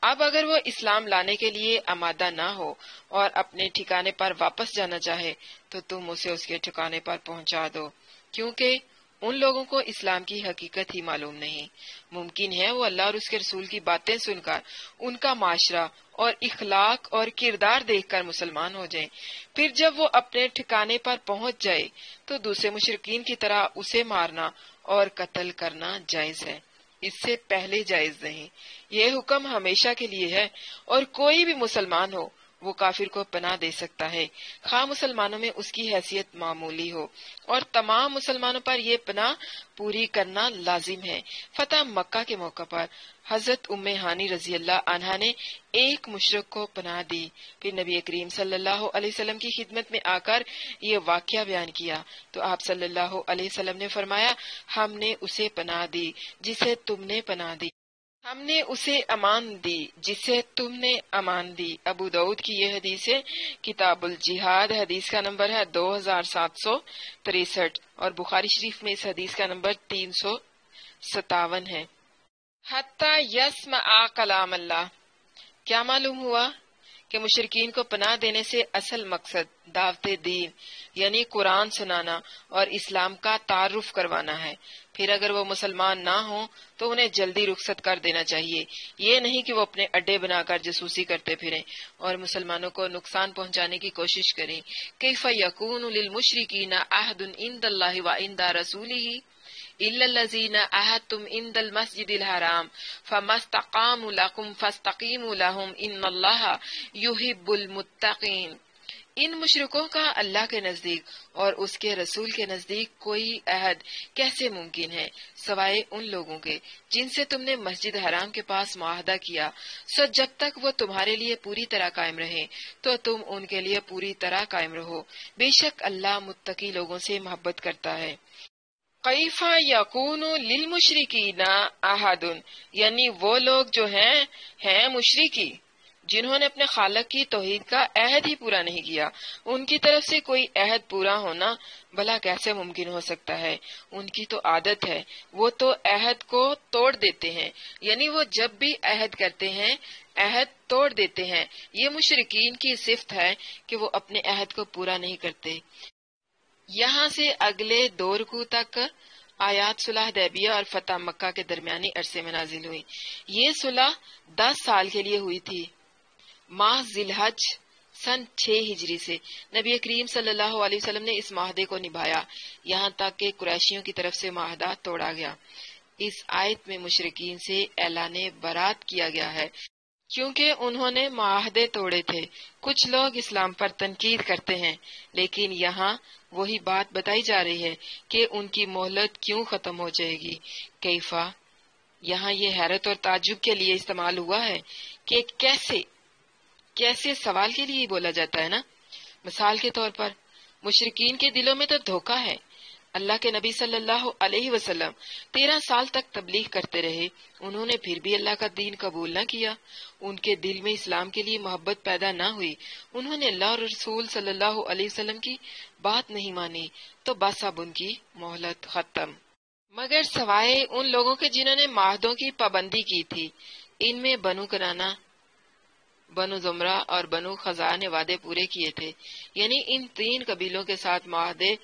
اب اگر وہ اسلام لانے کے لیے آمادہ نہ ہو اور اپنے ٹھکانے پر واپس جانا چاہے تو تم اسے اس کے ٹھکانے پر پہنچا دو، کیونکہ ان لوگوں کو اسلام کی حقیقت ہی معلوم نہیں۔ ممکن ہے وہ اللہ اور اس کے رسول کی باتیں سن کر ان کا معاشرہ اور اخلاق اور کردار دیکھ کر مسلمان ہو جائیں، پھر جب وہ اپنے ٹھکانے پر پہنچ جائے تو دوسرے مشرکین کی طرح اسے مارنا اور قتل کرنا جائز ہے، اس سے پہلے جائز نہیں۔ یہ حکم ہمیشہ کے لیے ہے، اور کوئی بھی مسلمان ہو وہ کافر کو پناہ دے سکتا ہے، خواہ مسلمانوں میں اس کی حیثیت معمولی ہو، اور تمام مسلمانوں پر یہ پناہ پوری کرنا لازم ہے۔ فتح مکہ کے موقع پر حضرت ام ہانی رضی اللہ عنہا نے ایک مشرک کو پناہ دی، پھر نبی کریم صلی اللہ علیہ وسلم کی خدمت میں آ کر یہ واقعہ بیان کیا تو آپ صلی اللہ علیہ وسلم نے فرمایا، ہم نے اسے پناہ دی جسے تم نے پناہ دی، ہم نے اسے امان دی جسے تم نے امان دی۔ ابو داؤد کی یہ حدیث ہے، کتاب الجہاد، حدیث کا نمبر ہے 2763، اور بخاری شریف میں اس حدیث کا نمبر 357 ہے۔ حتی یسمع کلام اللہ، کیا معلوم ہوا کہ مشرکین کو پناہ دینے سے اصل مقصد دعوت دین یعنی قرآن سنانا اور اسلام کا تعارف کروانا ہے۔ پھر اگر وہ مسلمان نہ ہوں تو انہیں جلدی رخصت کر دینا چاہیے، یہ نہیں کہ وہ اپنے اڈے بنا کر جاسوسی کرتے پھریں اور مسلمانوں کو نقصان پہنچانے کی کوشش کریں۔ کیف یکون للمشرکین عہد عند اللہ وعند رسولہ الا الذین عاہدتم عند المسجد الحرام فما استقاموا لکم فاستقیموا لہم ان اللہ یحب المتقین۔ ان مشرکوں کا اللہ کے نزدیک اور اس کے رسول کے نزدیک کوئی عہد کیسے ممکن ہے سوائے ان لوگوں کے جن سے تم نے مسجد حرام کے پاس معاہدہ کیا، سو جب تک وہ تمہارے لیے پوری طرح قائم رہیں تو تم ان کے لیے پوری طرح قائم رہو، بے شک اللہ متقی لوگوں سے محبت کرتا ہے۔ کیف یکون للمشرکین عہد، یعنی وہ لوگ جو ہیں مشرکی جنہوں نے اپنے خالق کی توحید کا عہد ہی پورا نہیں کیا، ان کی طرف سے کوئی عہد پورا ہونا بھلا کیسے ممکن ہو سکتا ہے؟ ان کی تو عادت ہے، وہ تو عہد کو توڑ دیتے ہیں، یعنی وہ جب بھی عہد کرتے ہیں عہد توڑ دیتے ہیں۔ یہ مشرکین کی صفت ہے کہ وہ اپنے عہد کو پورا نہیں کرتے۔ یہاں سے اگلے 2 رکوع تک آیات صلح حدیبیہ اور فتح مکہ کے درمیانی عرصے میں نازل ہوئی۔ یہ صلح 10 سال کے لیے ہوئی تھی۔ ماہ ذی الحج سن 6 ہجری سے نبی کریم صلی اللہ علیہ وسلم نے اس معاہدے کو نبھایا، یہاں تک کہ قریشیوں کی طرف سے معاہدہ توڑا گیا۔ اس آیت میں مشرکین سے اعلان برات کیا گیا ہے کیونکہ انہوں نے معاہدے توڑے تھے۔ کچھ لوگ اسلام پر تنقید کرتے ہیں، لیکن یہاں وہی بات بتائی جا رہی ہے کہ ان کی مہلت کیوں ختم ہو جائے گی۔ کیفا یہاں یہ حیرت اور تعجب کے لیے استعمال ہوا ہے کہ کیسے سوال کے لیے بولا جاتا ہے نا۔ مثال کے طور پر مشرکین کے دلوں میں تو دھوکہ ہے۔ اللہ کے نبی صلی اللہ علیہ وسلم 13 سال تک تبلیغ کرتے رہے، انہوں نے پھر بھی اللہ کا دین قبول نہ کیا، ان کے دل میں اسلام کے لیے محبت پیدا نہ ہوئی، انہوں نے اللہ اور رسول صلی اللہ علیہ وسلم کی بات نہیں مانی، تو بس اب ان کی مہلت ختم۔ مگر سوائے ان لوگوں کے جنہوں نے معاہدوں کی پابندی کی تھی، ان میں بنو کنانہ، بنو زمرہ اور بنو خزاعہ نے وعدے پورے کیے تھے، یعنی ان 3 قبیلوں کے ساتھ معاہدے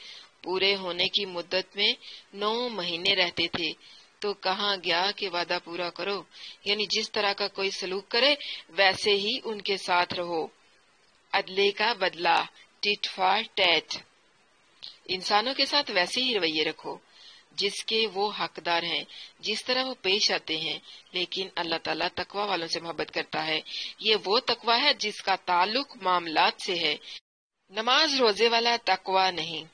پورے ہونے کی مدت میں 9 مہینے رہتے تھے۔ تو کہاں گیا کہ وعدہ پورا کرو، یعنی جس طرح کا کوئی سلوک کرے ویسے ہی ان کے ساتھ رہو۔ عدلے کا بدلہ، ٹٹ فار ٹیٹ، انسانوں کے ساتھ ویسے ہی رویے رکھو جس کے وہ حقدار ہیں، جس طرح وہ پیش آتے ہیں، لیکن اللہ تعالیٰ تقوی والوں سے محبت کرتا ہے۔ یہ وہ تقوی ہے جس کا تعلق معاملات سے ہے، نماز روزے والا تقوی نہیں،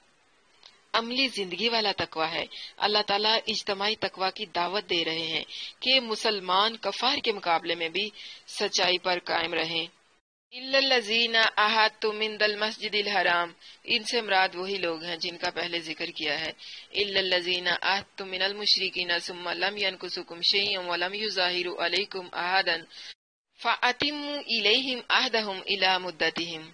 عملی زندگی والا تقوی ہے۔ اللہ تعالیٰ اجتماعی تقوی کی دعوت دے رہے ہیں کہ مسلمان کفار کے مقابلے میں بھی سچائی پر قائم رہیں۔ الا الذین عاہدتم عند المسجد الحرام، ان سے مراد وہی لوگ ہیں جن کا پہلے ذکر کیا ہے۔ الا الذین عاہدتم من المشرکین ثم لم ینکثکم شیئا ولم یظاہروا علیکم احدا فاتموا الیہم عہدہم الی مدتہم۔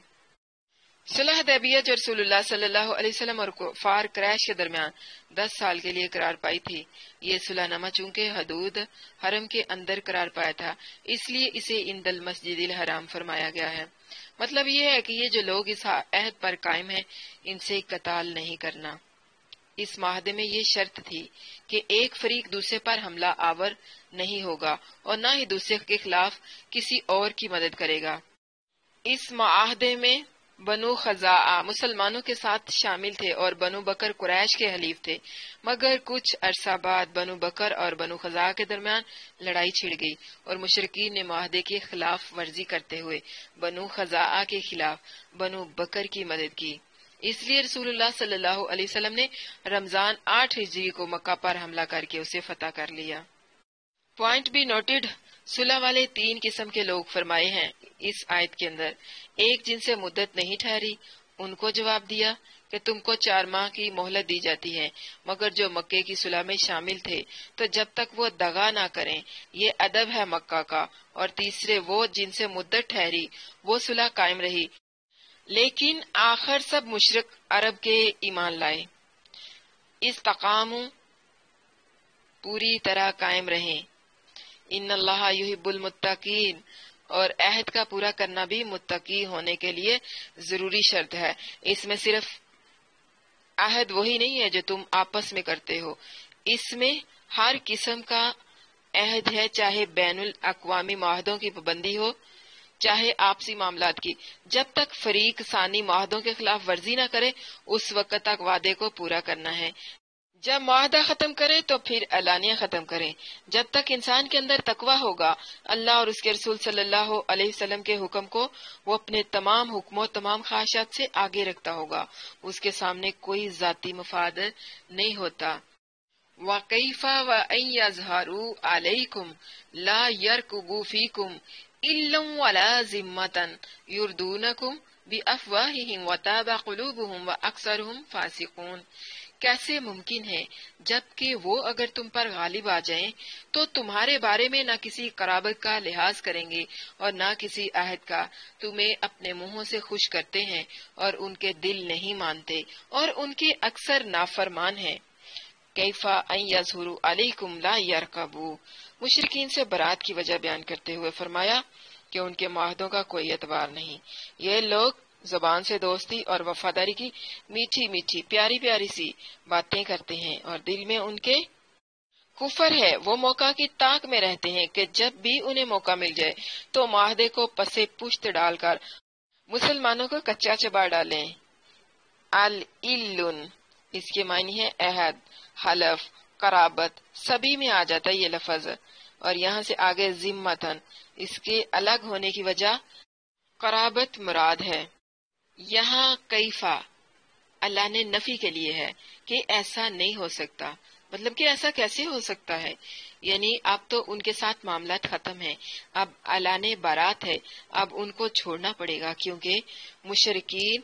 صلح حدیبیہ جو رسول اللہ صلی اللہ علیہ وسلم اور کفار قریش کے درمیان 10 سال کے لیے قرار پائی تھی، یہ صلح نامہ چونکہ حدود حرم کے اندر قرار پایا تھا، اس لیے اسے عند المسجد الحرام فرمایا گیا ہے۔ مطلب یہ ہے کہ یہ جو لوگ اس عہد پر قائم ہیں ان سے قتال نہیں کرنا۔ اس معاہدے میں یہ شرط تھی کہ ایک فریق دوسرے پر حملہ آور نہیں ہوگا اور نہ ہی دوسرے کے خلاف کسی اور کی مدد کرے گا۔ اس معاہدے میں بنو خزاعہ مسلمانوں کے ساتھ شامل تھے اور بنو بکر قریش کے حلیف تھے، مگر کچھ عرصہ بعد بنو بکر اور بنو خزاعہ کے درمیان لڑائی چھڑ گئی اور مشرکین نے معاہدے کی خلاف ورزی کرتے ہوئے بنو خزاعہ کے خلاف بنو بکر کی مدد کی۔ اس لیے رسول اللہ صلی اللہ علیہ وسلم نے رمضان 8 ہجری کو مکہ پر حملہ کر کے اسے فتح کر لیا۔ پوائنٹ بی نوٹڈ، صلح والے 3 قسم کے لوگ فرمائے ہیں اس آیت کے اندر۔ ایک جن سے مدت نہیں ٹھہری، ان کو جواب دیا کہ تم کو 4 ماہ کی مہلت دی جاتی ہے، مگر جو مکے کی صلح میں شامل تھے تو جب تک وہ دغا نہ کریں، یہ ادب ہے مکہ کا۔ اور تیسرے وہ جن سے مدت ٹھہری، وہ صلح قائم رہی، لیکن آخر سب مشرک عرب کے ایمان لائے، استقاموا پوری طرح قائم رہیں۔ ان اللہ یحب المتقین، اور عہد کا پورا کرنا بھی متقی ہونے کے لیے ضروری شرط ہے۔ اس میں صرف عہد وہی نہیں ہے جو تم آپس میں کرتے ہو، اس میں ہر قسم کا عہد ہے، چاہے بین الاقوامی معاہدوں کی پابندی ہو، چاہے آپسی معاملات کی۔ جب تک فریق ثانی معاہدوں کے خلاف ورزی نہ کرے اس وقت تک وعدے کو پورا کرنا ہے۔ جب معاہدہ ختم کرے تو پھر اعلانیہ ختم کریں۔ جب تک انسان کے اندر تقوی ہوگا، اللہ اور اس کے رسول صلی اللہ علیہ وسلم کے حکم کو وہ اپنے تمام حکموں تمام خواہشات سے آگے رکھتا ہوگا، اس کے سامنے کوئی ذاتی مفاد نہیں ہوتا۔ وَكَيْفَ وَأَن يَظْهَرُوا عَلَيْكُمْ لَا يَرْقُبُوا فِيكُمْ إِلًّا وَلَا ذِمَّةً يُرْضُونَكُمْ بِأَفْوَاهِهِمْ وَتَأْبَى قُلُوبُهُمْ وَأَكْثَرُهُمْ فَاسِقُونَ۔ کیسے ممکن ہے جبکہ وہ اگر تم پر غالب آ جائیں تو تمہارے بارے میں نہ کسی قرابت کا لحاظ کریں گے اور نہ کسی عہد کا، تمہیں اپنے منہوں سے خوش کرتے ہیں اور ان کے دل نہیں مانتے اور ان کے اکثر نافرمان ہیں۔ کیف ان یظہروا علیکم لا یرقبوا، مشرکین سے برات کی وجہ بیان کرتے ہوئے فرمایا کہ ان کے معاہدوں کا کوئی اعتبار نہیں۔ یہ لوگ زبان سے دوستی اور وفاداری کی میٹھی میٹھی پیاری پیاری سی باتیں کرتے ہیں اور دل میں ان کے کفر ہے۔ وہ موقع کی تاک میں رہتے ہیں کہ جب بھی انہیں موقع مل جائے تو معاہدے کو پسے پشت ڈال کر مسلمانوں کو کچا چبا ڈالیں۔ العلن اس کے معنی ہے عہد، حلف، قرابت، سبھی میں آ جاتا ہے یہ لفظ، اور یہاں سے آگے ذمتن، اس کے الگ ہونے کی وجہ قرابت مراد ہے۔ یہاں کیفا اللہ نے نفی کے لیے ہے کہ ایسا نہیں ہو سکتا، مطلب کہ ایسا کیسے ہو سکتا ہے، یعنی اب تو ان کے ساتھ معاملات ختم ہیں، اب اعلان برات ہے، اب ان کو چھوڑنا پڑے گا کیونکہ مشرکین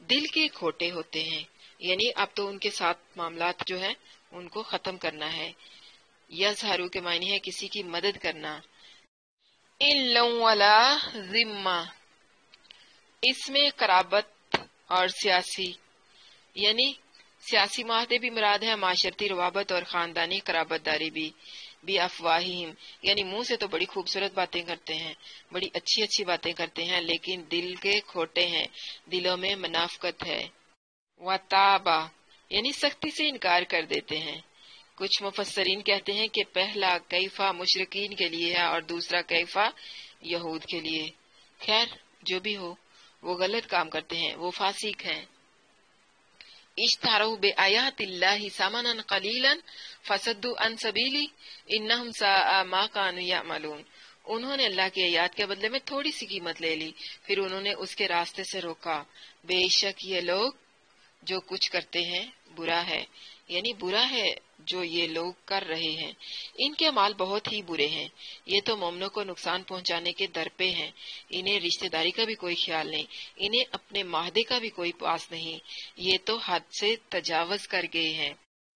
دل کے کھوٹے ہوتے ہیں، یعنی اب تو ان کے ساتھ معاملات جو ہے ان کو ختم کرنا ہے۔ یظہروا کے معنی ہے کسی کی مدد کرنا۔ الا ولا ذمہ، اس میں قرابت اور سیاسی، یعنی سیاسی معاہدے بھی مراد ہے، معاشرتی روابط اور خاندانی قرابت داری بھی۔ بھی افواہہم، یعنی منہ سے تو بڑی خوبصورت باتیں کرتے ہیں، بڑی اچھی اچھی باتیں کرتے ہیں، لیکن دل کے کھوٹے ہیں، دلوں میں منافقت ہے۔ وتابا، یعنی سختی سے انکار کر دیتے ہیں۔ کچھ مفسرین کہتے ہیں کہ پہلا کیفا مشرکین کے لیے ہے اور دوسرا کیفا یہود کے لیے۔ خیر جو بھی ہو، وہ غلط کام کرتے ہیں، وہ فاسق ہیں۔ اشتروا بآیات اللہ ثمنا قلیلا فصدوا عن سبیلہ انہم ساء ما کانوا یعملون، انہوں نے اللہ کی آیات کے بدلے میں تھوڑی سی قیمت لے لی، پھر انہوں نے اس کے راستے سے روکا، بے شک یہ لوگ جو کچھ کرتے ہیں برا ہے، یعنی برا ہے جو یہ لوگ کر رہے ہیں، ان کے مال بہت ہی برے ہیں، یہ تو مومنوں کو نقصان پہنچانے کے در پہ ہیں، انہیں رشتہ داری کا بھی کوئی خیال نہیں، انہیں اپنے معاہدے کا بھی کوئی پاس نہیں، یہ تو حد سے تجاوز کر گئے ہیں۔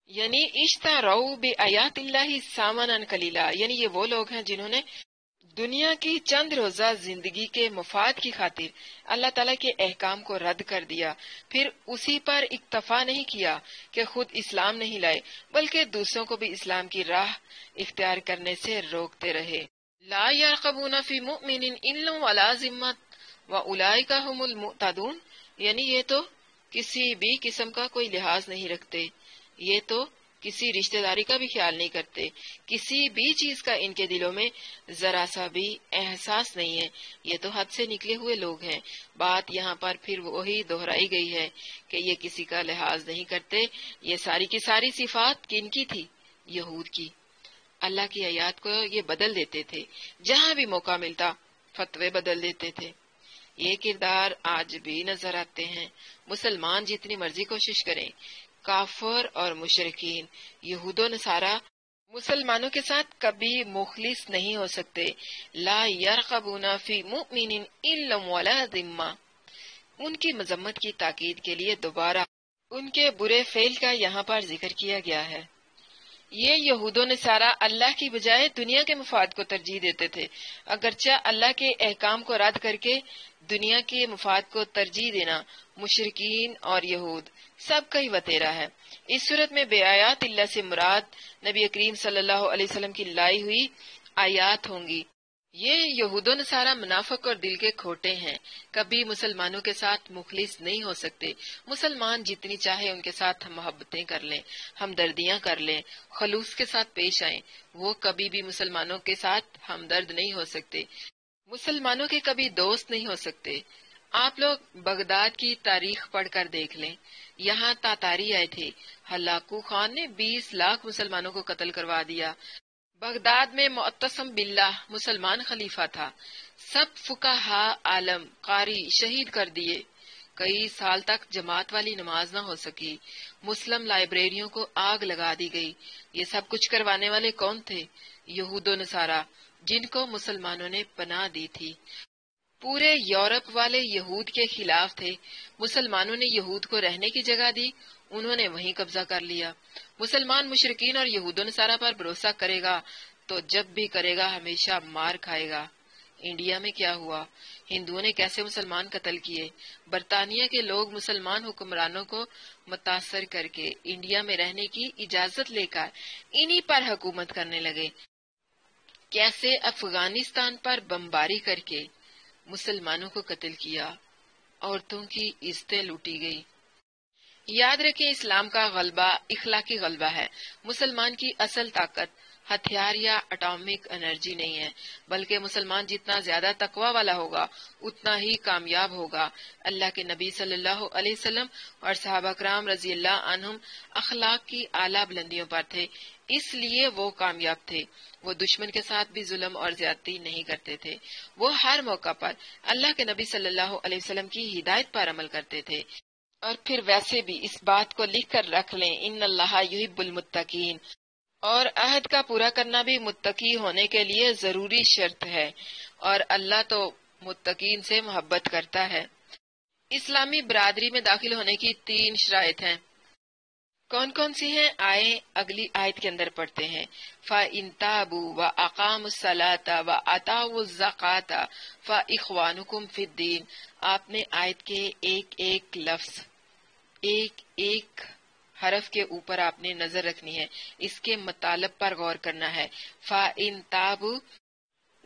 یعنی اشتروا بآیات اللہ ثمنا قلیلا، یعنی یہ وہ لوگ ہیں جنہوں نے دنیا کی چند روزہ زندگی کے مفاد کی خاطر اللہ تعالیٰ کے احکام کو رد کر دیا، پھر اسی پر اکتفا نہیں کیا کہ خود اسلام نہیں لائے بلکہ دوسروں کو بھی اسلام کی راہ اختیار کرنے سے روکتے رہے۔ لا یرقبون فی مؤمن الا ولا ذمۃ واولئک هم المعتدون، یعنی یہ تو کسی بھی قسم کا کوئی لحاظ نہیں رکھتے، یہ تو کسی رشتہ داری کا بھی خیال نہیں کرتے، کسی بھی چیز کا ان کے دلوں میں ذرا سا بھی احساس نہیں ہے، یہ تو حد سے نکلے ہوئے لوگ ہیں۔ بات یہاں پر پھر وہی دہرائی گئی ہے کہ یہ کسی کا لحاظ نہیں کرتے۔ یہ ساری کی ساری صفات کن کی تھی؟ یہود کی۔ اللہ کی آیات کو یہ بدل دیتے تھے، جہاں بھی موقع ملتا فتوے بدل دیتے تھے۔ یہ کردار آج بھی نظر آتے ہیں۔ مسلمان جتنی مرضی کوشش کریں، کافر اور مشرکین یہود و نصارہ مسلمانوں کے ساتھ کبھی مخلص نہیں ہو سکتے۔ لا یرقبون فی مؤمن الا ولا ذمہ، ان کی مذمت کی تاکید کے لیے دوبارہ ان کے برے فعل کا یہاں پر ذکر کیا گیا ہے۔ یہ یہود و نصارہ اللہ کی بجائے دنیا کے مفاد کو ترجیح دیتے تھے، اگرچہ اللہ کے احکام کو رد کر کے دنیا کے مفاد کو ترجیح دینا مشرکین اور یہود سب کا ہی وتیرا ہے۔ اس صورت میں بے آیات اللہ سے مراد نبی کریم صلی اللہ علیہ وسلم کی لائی ہوئی آیات ہوں گی۔ یہ یہود و نصارہ منافق اور دل کے کھوٹے ہیں، کبھی مسلمانوں کے ساتھ مخلص نہیں ہو سکتے۔ مسلمان جتنی چاہے ان کے ساتھ محبتیں کر لیں، ہمدردیاں کر لیں، خلوص کے ساتھ پیش آئیں، وہ کبھی بھی مسلمانوں کے ساتھ ہمدرد نہیں ہو سکتے، مسلمانوں کے کبھی دوست نہیں ہو سکتے۔ آپ لوگ بغداد کی تاریخ پڑھ کر دیکھ لیں، یہاں تاتاری آئے تھے، ہلاکو خان نے 20 لاکھ مسلمانوں کو قتل کروا دیا۔ بغداد میں معتصم باللہ مسلمان خلیفہ تھا، سب فقہا عالم قاری شہید کر دیے، کئی سال تک جماعت والی نماز نہ ہو سکی، مسلم لائبریریوں کو آگ لگا دی گئی۔ یہ سب کچھ کروانے والے کون تھے؟ یہود و نصارہ، جن کو مسلمانوں نے پناہ دی تھی۔ پورے یورپ والے یہود کے خلاف تھے، مسلمانوں نے یہود کو رہنے کی جگہ دی، انہوں نے وہیں قبضہ کر لیا۔ مسلمان مشرکین اور یہود و نصارہ پر بھروسہ کرے گا تو جب بھی کرے گا ہمیشہ مار کھائے گا۔ انڈیا میں کیا ہوا؟ ہندوؤں نے کیسے مسلمان قتل کیے؟ برطانیہ کے لوگ مسلمان حکمرانوں کو متاثر کر کے انڈیا میں رہنے کی اجازت لے کر انہی پر حکومت کرنے لگے۔ کیسے افغانستان پر بمباری کر کے مسلمانوں کو قتل کیا، عورتوں کی عزتیں لوٹی گئی۔ یاد رکھیں، اسلام کا غلبہ اخلاقی غلبہ ہے۔ مسلمان کی اصل طاقت ہتھیار یا اٹامک انرجی نہیں ہے، بلکہ مسلمان جتنا زیادہ تقوی والا ہوگا اتنا ہی کامیاب ہوگا۔ اللہ کے نبی صلی اللہ علیہ وسلم اور صحابہ کرام رضی اللہ عنہم اخلاق کی اعلیٰ بلندیوں پر تھے، اس لیے وہ کامیاب تھے۔ وہ دشمن کے ساتھ بھی ظلم اور زیادتی نہیں کرتے تھے، وہ ہر موقع پر اللہ کے نبی صلی اللہ علیہ وسلم کی ہدایت پر عمل کرتے تھے۔ اور پھر ویسے بھی اس بات کو لکھ کر رکھ لیں، ان اللہ یحب المتقین، اور عہد کا پورا کرنا بھی متقی ہونے کے لیے ضروری شرط ہے، اور اللہ تو متقین سے محبت کرتا ہے۔ اسلامی برادری میں داخل ہونے کی 3 شرائط ہیں۔ کون کون سی ہیں؟ آئیں اگلی آیت کے اندر پڑھتے ہیں۔ فَإِن تَابُوا وَأَقَامُوا الصَّلَاةَ وَآتَاوُا الزَّكَاةَ فَإِخْوَانُكُمْ فِي الدِّينِ۔ آپ نے آیت کے ایک ایک لفظ، ایک ایک حرف کے اوپر آپ نے نظر رکھنی ہے، اس کے مطالب پر غور کرنا ہے۔ فَإِن تَابُوا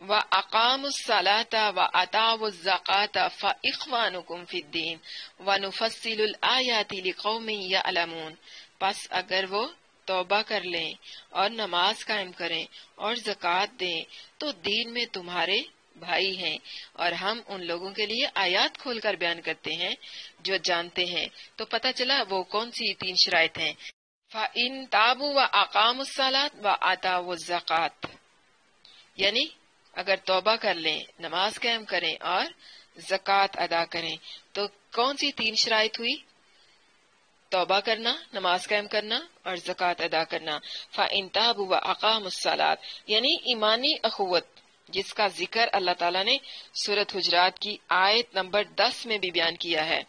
وَأَقَامُوا الصَّلَاةَ وَآتَاوُا الزَّكَاةَ فَإِخْوَانُكُمْ فِي الدِّينِ وَنُفَصِّلُ الْآيَاتِ لِقَوْمٍ يَعْلَمُونَ۔ پس اگر وہ توبہ کر لیں اور نماز قائم کریں اور زکوٰۃ دیں تو دین میں تمہارے بھائی ہیں، اور ہم ان لوگوں کے لیے آیات کھول کر بیان کرتے ہیں جو جانتے ہیں۔ تو پتہ چلا وہ کون سی 3 شرائط ہیں۔ فَإِن تَابُوا وَأَقَامُوا الصَّلَاةَ وَآتَاوُا الزَّكَاةَ، یعنی اگر توبہ کر لیں، نماز قائم کریں اور زکوٰۃ ادا کریں۔ تو کون سی 3 شرائط ہوئی؟ توبہ کرنا، نماز قائم کرنا اور زکوٰۃ ادا کرنا۔ فَإِن تَابُوا وَأَقَامُوا الصَّلَاةَ، یعنی ایمانی اخوت، جس کا ذکر اللہ تعالیٰ نے سورۃ حجرات کی آیت نمبر 10 میں بھی بیان کیا ہے۔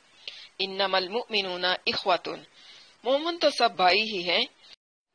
انما المؤمنون اخوۃ، مومن تو سب بھائی ہی ہیں۔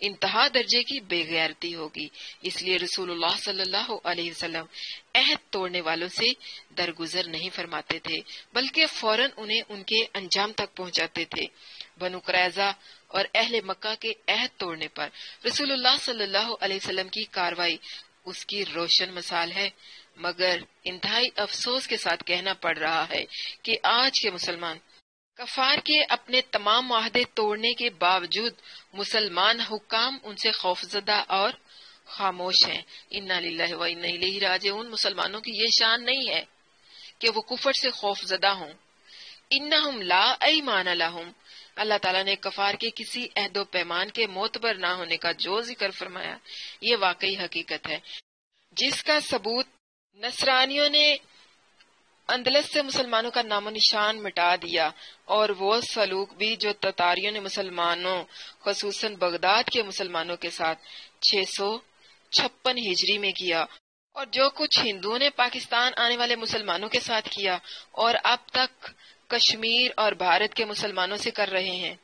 انتہا درجے کی بے غیرتی ہوگی۔ اس لیے رسول اللہ صلی اللہ علیہ وسلم عہد توڑنے والوں سے درگزر نہیں فرماتے تھے، بلکہ فوراً انہیں ان کے انجام تک پہنچاتے تھے۔ بنو قریظہ اور اہل مکہ کے عہد توڑنے پر رسول اللہ صلی اللہ علیہ وسلم کی کارروائی اس کی روشن مثال ہے، مگر انتہائی افسوس کے ساتھ کہنا پڑ رہا ہے کہ آج کے مسلمان کفار کے اپنے تمام معاہدے توڑنے کے باوجود مسلمان حکام ان سے خوفزدہ اور خاموش ہیں۔ انا للہ و انا الیہ راجعون۔ مسلمانوں کی یہ شان نہیں ہے کہ وہ کفر سے خوفزدہ ہوں۔ انہم لا ایمان لہم، اللہ تعالیٰ نے کفار کے کسی عہد و پیمان کے معتبر نہ ہونے کا جو ذکر فرمایا یہ واقعی حقیقت ہے، جس کا ثبوت نصرانیوں نے اندلس سے مسلمانوں کا نام و نشان مٹا دیا، اور وہ سلوک بھی جو تتاریوں نے مسلمانوں خصوصاً بغداد کے مسلمانوں کے ساتھ 656 ہجری میں کیا، اور جو کچھ ہندوؤں نے پاکستان آنے والے مسلمانوں کے ساتھ کیا اور اب تک کشمیر اور بھارت کے مسلمانوں سے کر رہے ہیں،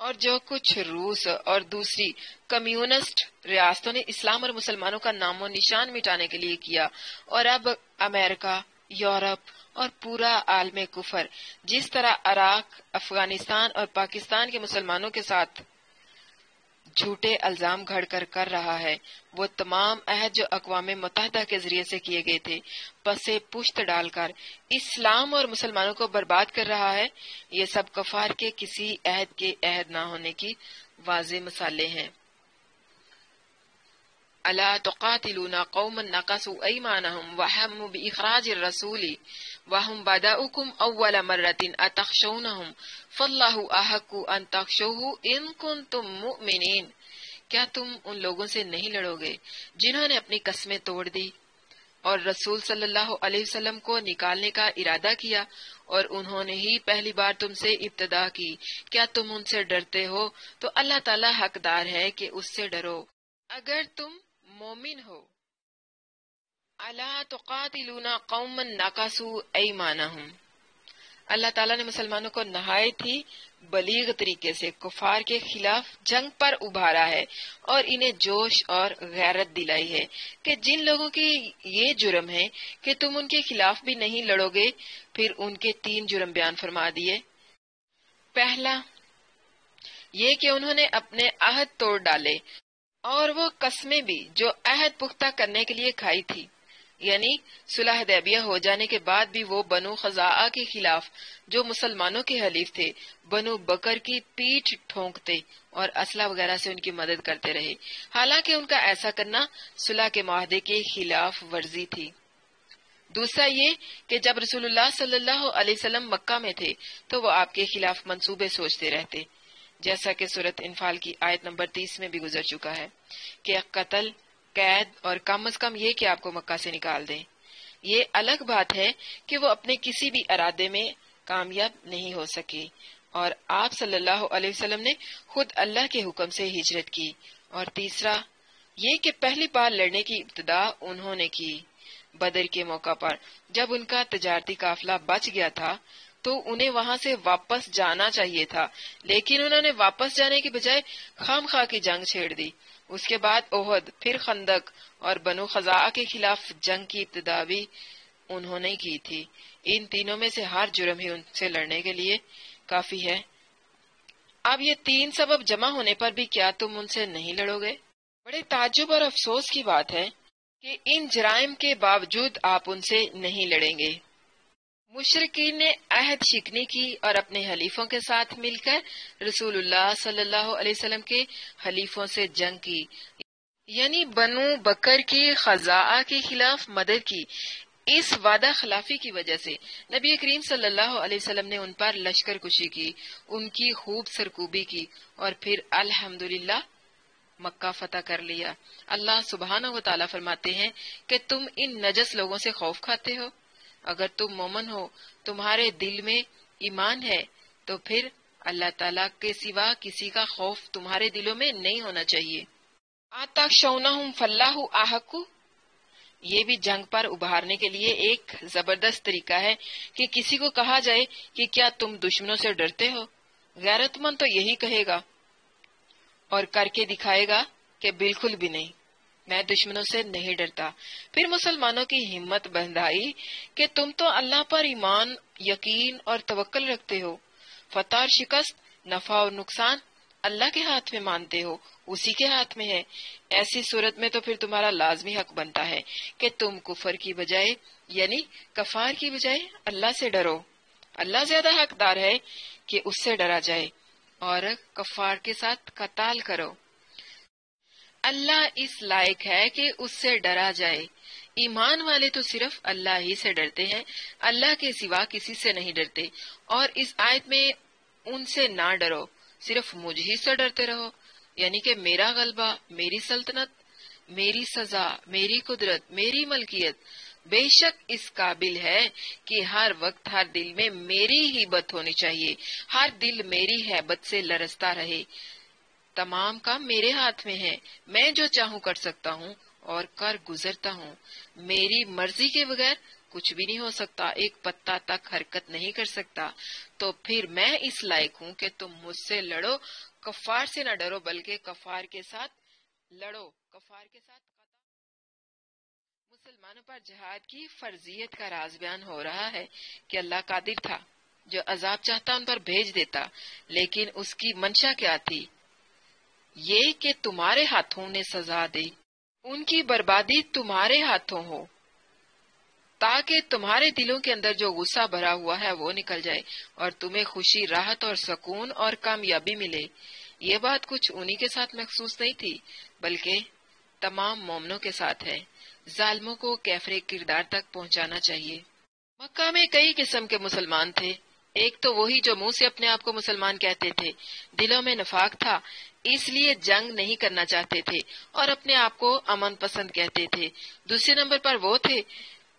اور جو کچھ روس اور دوسری کمیونسٹ ریاستوں نے اسلام اور مسلمانوں کا نام و نشان مٹانے کے لیے کیا، اور اب امریکہ، یورپ اور پورا عالم کفر جس طرح عراق، افغانستان اور پاکستان کے مسلمانوں کے ساتھ جھوٹے الزام گھڑ کر رہا ہے، وہ تمام عہد جو اقوام متحدہ کے ذریعے سے کیے گئے تھے پسے پشت ڈال کر اسلام اور مسلمانوں کو برباد کر رہا ہے، یہ سب کفار کے کسی عہد کے عہد نہ ہونے کی واضح مثالیں ہیں۔ الا تقاتلون قوما نقصوا ایمانهم وهموا باخراج الرسول وهم بدؤكم اول مرة اتخشونهم فالله احق ان تخشوه ان كنتم مؤمنين۔ کیا تم ان لوگوں سے نہیں لڑو گے جنہوں نے اپنی قسمیں توڑ دی اور رسول صلی اللہ علیہ وسلم کو نکالنے کا ارادہ کیا، اور انہوں نے ہی پہلی بار تم سے ابتدا کی؟ کیا تم ان سے ڈرتے ہو تو اللہ تعالی حقدار ہے کہ اس سے ڈرو اگر تم مومن ہو۔ الا تقاتلون قوما نقصوا ایمانهم، اللہ تعالیٰ نے مسلمانوں کو نہایت ہی بلیغ طریقے سے کفار کے خلاف جنگ پر ابھارا ہے اور انہیں جوش اور غیرت دلائی ہے کہ جن لوگوں کی یہ جرم ہے کہ تم ان کے خلاف بھی نہیں لڑو گے، پھر ان کے 3 جرم بیان فرما دیے۔ پہلا یہ کہ انہوں نے اپنے عہد توڑ ڈالے، اور وہ قسمیں بھی جو عہد پختہ کرنے کے لیے کھائی تھی، یعنی صلح حدیبیہ ہو جانے کے بعد بھی وہ بنو خزاعہ کے خلاف جو مسلمانوں کے حلیف تھے بنو بکر کی پیٹھ ٹھونکتے اور اسلحہ وغیرہ سے ان کی مدد کرتے رہے، حالانکہ ان کا ایسا کرنا صلح کے معاہدے کے خلاف ورزی تھی۔ دوسرا یہ کہ جب رسول اللہ صلی اللہ علیہ وسلم مکہ میں تھے تو وہ آپ کے خلاف منصوبے سوچتے رہتے، جیسا کہ سورۃ انفال کی آیت نمبر 30 میں بھی گزر چکا ہے کہ قتل، قید اور کم از کم یہ کہ آپ کو مکہ سے نکال دیں۔ یہ الگ بات ہے کہ وہ اپنے کسی بھی ارادے میں کامیاب نہیں ہو سکے، اور آپ صلی اللہ علیہ وسلم نے خود اللہ کے حکم سے ہجرت کی۔ اور تیسرا یہ کہ پہلی بار لڑنے کی ابتدا انہوں نے کی بدر کے موقع پر، جب ان کا تجارتی قافلہ بچ گیا تھا تو انہیں وہاں سے واپس جانا چاہیے تھا، لیکن انہوں نے واپس جانے کے بجائے خام خواہ کی جنگ چھیڑ دی۔ اس کے بعد احد، پھر خندق اور بنو خزاعہ کے خلاف جنگ کی ابتدا بھی انہوں نے کی تھی۔ ان تینوں میں سے ہر جرم ہی ان سے لڑنے کے لیے کافی ہے۔ اب یہ 3 سبب جمع ہونے پر بھی کیا تم ان سے نہیں لڑو گے؟ بڑے تعجب اور افسوس کی بات ہے کہ ان جرائم کے باوجود آپ ان سے نہیں لڑیں گے۔ مشرکین نے عہد شکنی کی اور اپنے حلیفوں کے ساتھ مل کر رسول اللہ صلی اللہ علیہ وسلم کے حلیفوں سے جنگ کی، یعنی بنو بکر کی خزاعہ کے خلاف مدد کی۔ اس وعدہ خلافی کی وجہ سے نبی کریم صلی اللہ علیہ وسلم نے ان پر لشکر کشی کی، ان کی خوب سرکوبی کی، اور پھر الحمدللہ مکہ فتح کر لیا۔ اللہ سبحانہ و تعالیٰ فرماتے ہیں کہ تم ان نجس لوگوں سے خوف کھاتے ہو؟ اگر تم مومن ہو، تمہارے دل میں ایمان ہے، تو پھر اللہ تعالیٰ کے سوا کسی کا خوف تمہارے دلوں میں نہیں ہونا چاہیے۔ آتخشونہم فاللہ احق، یہ بھی جنگ پر ابھارنے کے لیے ایک زبردست طریقہ ہے کہ کسی کو کہا جائے کہ کیا تم دشمنوں سے ڈرتے ہو؟ غیرت مند تو یہی کہے گا۔ اور کر کے دکھائے گا کہ بالکل بھی نہیں، میں دشمنوں سے نہیں ڈرتا۔ پھر مسلمانوں کی ہمت بندھائی کہ تم تو اللہ پر ایمان، یقین اور توکل رکھتے ہو، فتح اور شکست، نفع اور نقصان اللہ کے ہاتھ میں مانتے ہو، اسی کے ہاتھ میں ہے۔ ایسی صورت میں تو پھر تمہارا لازمی حق بنتا ہے کہ تم کفر کی بجائے یعنی کفار کی بجائے اللہ سے ڈرو۔ اللہ زیادہ حقدار ہے کہ اس سے ڈرا جائے، اور کفار کے ساتھ قتال کرو۔ اللہ اس لائق ہے کہ اس سے ڈرا جائے۔ ایمان والے تو صرف اللہ ہی سے ڈرتے ہیں، اللہ کے سوا کسی سے نہیں ڈرتے۔ اور اس آیت میں ان سے نہ ڈرو، صرف مجھ ہی سے ڈرتے رہو، یعنی کہ میرا غلبہ، میری سلطنت، میری سزا، میری قدرت، میری ملکیت بے شک اس قابل ہے کہ ہر وقت ہر دل میں میری ہی بت ہونی چاہیے، ہر دل میری ہیبت سے لرزتا رہے۔ تمام کام میرے ہاتھ میں ہے، میں جو چاہوں کر سکتا ہوں اور کر گزرتا ہوں، میری مرضی کے بغیر کچھ بھی نہیں ہو سکتا، ایک پتا تک حرکت نہیں کر سکتا۔ تو پھر میں اس لائق ہوں کہ تم مجھ سے لڑو، کفار سے نہ ڈرو بلکہ کفار کے ساتھ لڑو، کفار کے ساتھ۔ مسلمانوں پر جہاد کی فرضیت کا راز بیان ہو رہا ہے کہ اللہ قادر تھا، جو عذاب چاہتا ان پر بھیج دیتا، لیکن اس کی منشا کیا تھی؟ یہ کہ تمہارے ہاتھوں نے سزا دی، ان کی بربادی تمہارے ہاتھوں ہو، تاکہ تمہارے دلوں کے اندر جو غصہ بھرا ہوا ہے وہ نکل جائے اور تمہیں خوشی، راحت اور سکون اور کامیابی ملے۔ یہ بات کچھ انہی کے ساتھ مخصوص نہیں تھی بلکہ تمام مومنوں کے ساتھ ہے۔ ظالموں کو کیفر کردار تک پہنچانا چاہیے۔ مکہ میں کئی قسم کے مسلمان تھے۔ ایک تو وہی جو منہ سے اپنے آپ کو مسلمان کہتے تھے، دلوں میں نفاق تھا، اس لیے جنگ نہیں کرنا چاہتے تھے اور اپنے آپ کو امن پسند کہتے تھے۔ دوسرے نمبر پر وہ تھے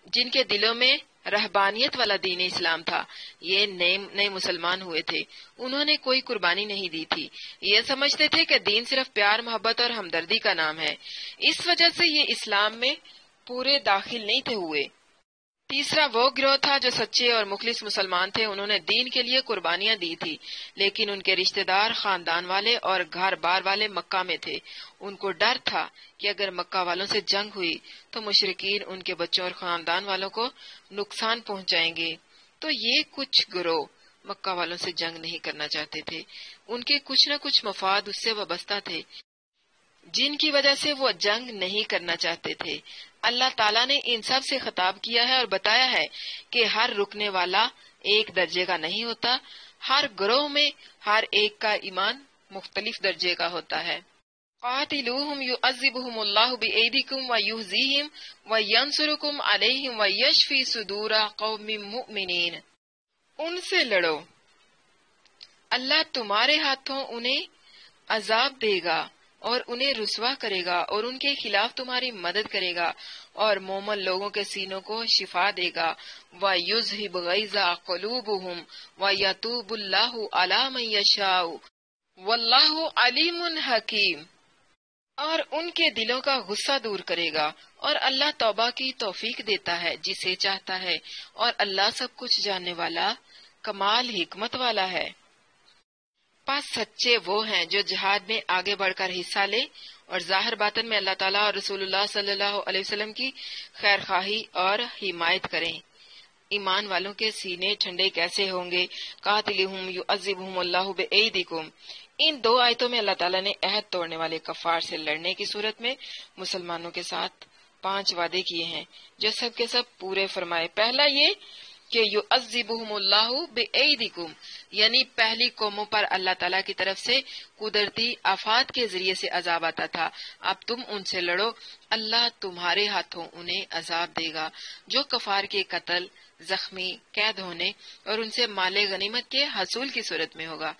جن کے دلوں میں رہبانیت والا دین اسلام تھا، یہ نئے مسلمان ہوئے تھے، انہوں نے کوئی قربانی نہیں دی تھی، یہ سمجھتے تھے کہ دین صرف پیار، محبت اور ہمدردی کا نام ہے، اس وجہ سے یہ اسلام میں پورے داخل نہیں تھے ہوئے۔ تیسرا وہ گروہ تھا جو سچے اور مخلص مسلمان تھے، انہوں نے دین کے لیے قربانیاں دی تھی، لیکن ان کے رشتہ دار، خاندان والے اور گھر بار والے مکہ میں تھے۔ ان کو ڈر تھا کہ اگر مکہ والوں سے جنگ ہوئی تو مشرکین ان کے بچوں اور خاندان والوں کو نقصان پہنچائیں گے۔ تو یہ کچھ گروہ مکہ والوں سے جنگ نہیں کرنا چاہتے تھے، ان کے کچھ نہ کچھ مفاد اس سے وابستہ تھے جن کی وجہ سے وہ جنگ نہیں کرنا چاہتے تھے۔ اللہ تعالیٰ نے ان سب سے خطاب کیا ہے اور بتایا ہے کہ ہر رکنے والا ایک درجے کا نہیں ہوتا، ہر گروہ میں ہر ایک کا ایمان مختلف درجے کا ہوتا ہے۔ قاتلوہم یعذبہم اللہ بایدیکم ویہزیہم وینصرکم علیہم ویشفی صدور قوم مؤمنین۔ ان سے لڑو، اللہ تمہارے ہاتھوں انہیں عذاب دے گا اور انہیں رسوا کرے گا اور ان کے خلاف تمہاری مدد کرے گا اور مومن لوگوں کے سینوں کو شفا دے گا۔ وَيُذْهِبْ غَيْظَ قُلُوبِهِمْ وَيَتُوبُ اللَّهُ عَلَىٰ مَن يَشَاءُ وَاللَّهُ عَلِيمٌ حَكِيمٌ۔ اور ان کے دلوں کا غصہ دور کرے گا، اور اللہ توبہ کی توفیق دیتا ہے جسے چاہتا ہے، اور اللہ سب کچھ جاننے والا، کمال حکمت والا ہے۔ پس سچے وہ ہیں جو جہاد میں آگے بڑھ کر حصہ لیں اور ظاہر باطن میں اللہ تعالیٰ اور رسول اللہ صلی اللہ علیہ وسلم کی خیر خواہی اور حمایت کریں۔ ایمان والوں کے سینے ٹھنڈے کیسے ہوں گے؟ قاتلہم یعذبہم اللہ بایدیکم۔ ان دو آیتوں میں اللہ تعالیٰ نے عہد توڑنے والے کفار سے لڑنے کی صورت میں مسلمانوں کے ساتھ 5 وعدے کیے ہیں جو سب کے سب پورے فرمائے۔ پہلا یہ کہ یعذبہم اللہ بایدیکم، یعنی پہلی قوموں پر اللہ تعالیٰ کی طرف سے قدرتی آفات کے ذریعے سے عذاب آتا تھا، اب تم ان سے لڑو، اللہ تمہارے ہاتھوں انہیں عذاب دے گا جو کفار کے قتل، زخمی، قید ہونے اور ان سے مال غنیمت کے حصول کی صورت میں ہوگا۔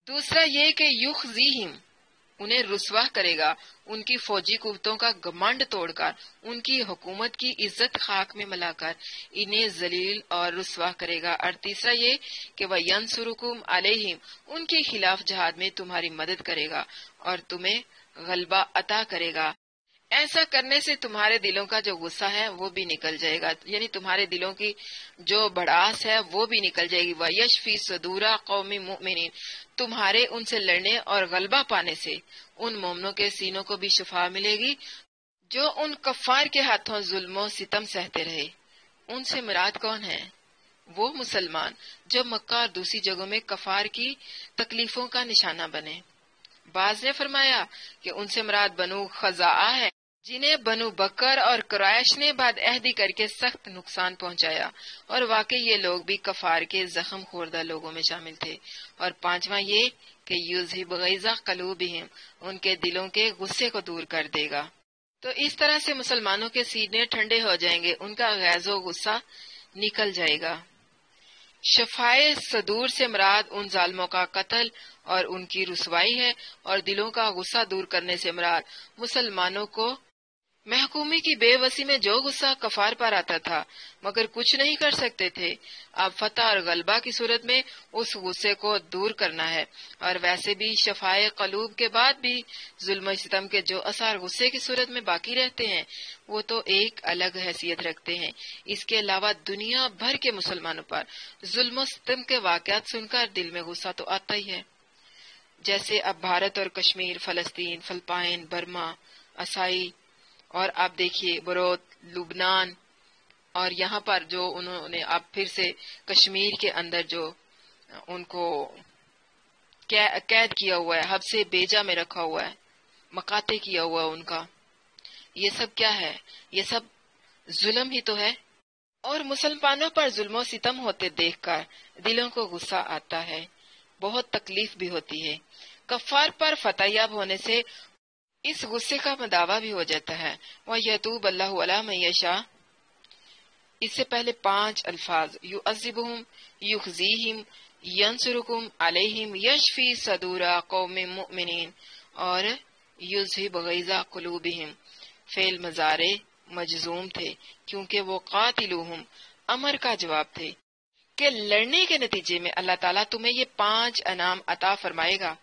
دوسرا یہ کہ یخزیہم، انہیں رسوا کرے گا، ان کی فوجی قوتوں کا گھمنڈ توڑ کر، ان کی حکومت کی عزت خاک میں ملا کر انہیں ذلیل اور رسوا کرے گا۔ اور تیسرا یہ کہ وَيَنْصُرُكُمْ عَلَيْهِمْ، ان کے خلاف جہاد میں تمہاری مدد کرے گا اور تمہیں غلبہ عطا کرے گا۔ ایسا کرنے سے تمہارے دلوں کا جو غصہ ہے وہ بھی نکل جائے گا، یعنی تمہارے دلوں کی جو بڑاس ہے وہ بھی نکل جائے گی۔ وَيَشْفِي صُدُورَ قَوْمٍ مُؤْمِنِينَ، تمہارے ان سے لڑنے اور غلبہ پانے سے ان مومنوں کے سینوں کو بھی شفا ملے گی جو ان کفار کے ہاتھوں ظلم و ستم سہتے رہے۔ ان سے مراد کون ہے؟ وہ مسلمان جو مکہ اور دوسری جگہوں میں کفار کی تکلیفوں کا نشانہ بنے۔ بعض نے فرمایا کہ ان سے مراد بنو خزاعہ ہے، جنہیں بنو بکر اور قریش نے بعد عہدی کر کے سخت نقصان پہنچایا، اور واقعی یہ لوگ بھی کفار کے زخم خوردہ لوگوں میں شامل تھے۔ اور پانچواں یہ کہ یذہب غیظ قلوبہم، ان کے دلوں کے غصے کو دور کر دے گا۔ تو اس طرح سے مسلمانوں کے سینے ٹھنڈے ہو جائیں گے، ان کا غیظ و غصہ نکل جائے گا۔ شفائے صدور سے مراد ان ظالموں کا قتل اور ان کی رسوائی ہے، اور دلوں کا غصہ دور کرنے سے مراد مسلمانوں کو محکومی کی بے وسی میں جو غصہ کفار پر آتا تھا مگر کچھ نہیں کر سکتے تھے، اب فتح اور غلبہ کی صورت میں اس غصے کو دور کرنا ہے۔ اور ویسے بھی شفائے قلوب کے بعد بھی ظلم و ستم کے جو اثار غصے کی صورت میں باقی رہتے ہیں وہ تو ایک الگ حیثیت رکھتے ہیں۔ اس کے علاوہ دنیا بھر کے مسلمانوں پر ظلم و ستم کے واقعات سن کر دل میں غصہ تو آتا ہی ہے، جیسے اب بھارت اور کشمیر، فلسطین، فلپائن، برما، اسائی، اور آپ دیکھیے بروت، لبنان، اور یہاں پر جو انہوں نے اب پھر سے کشمیر کے اندر جو ان کو قید کیا ہوا ہے، حبس بیجا میں رکھا ہوا ہے، مقاتے کیا ہوا ہے ان کا، یہ سب کیا ہے؟ یہ سب ظلم ہی تو ہے۔ اور مسلمانوں پر ظلم و ستم ہوتے دیکھ کر دلوں کو غصہ آتا ہے، بہت تکلیف بھی ہوتی ہے۔ کفار پر فتح یاب ہونے سے اس غصے کا مداوع بھی ہو جاتا ہے۔ وَيَتُوبُ اللَّهُ عَلَىٰ مَن يَشَاءُ، اس سے پہلے 5 الفاظ يُعَذِّبُهُمْ، يُخْزِيهِمْ، يَنصُرُكُمْ عَلَيْهِمْ، يَشْفِي صَدُورَ قَوْمٍ مُؤْمِنِينَ اور يُذْهِبُ غَيْظَ قُلُوبِهِمْ فعل مضارع مجزوم تھے کیونکہ وہ قاتلوہم امر کا جواب تھے کہ لڑنے کے نتیجے میں اللہ تعالیٰ تمہیں یہ 5 انعام عطا فرمائے گا۔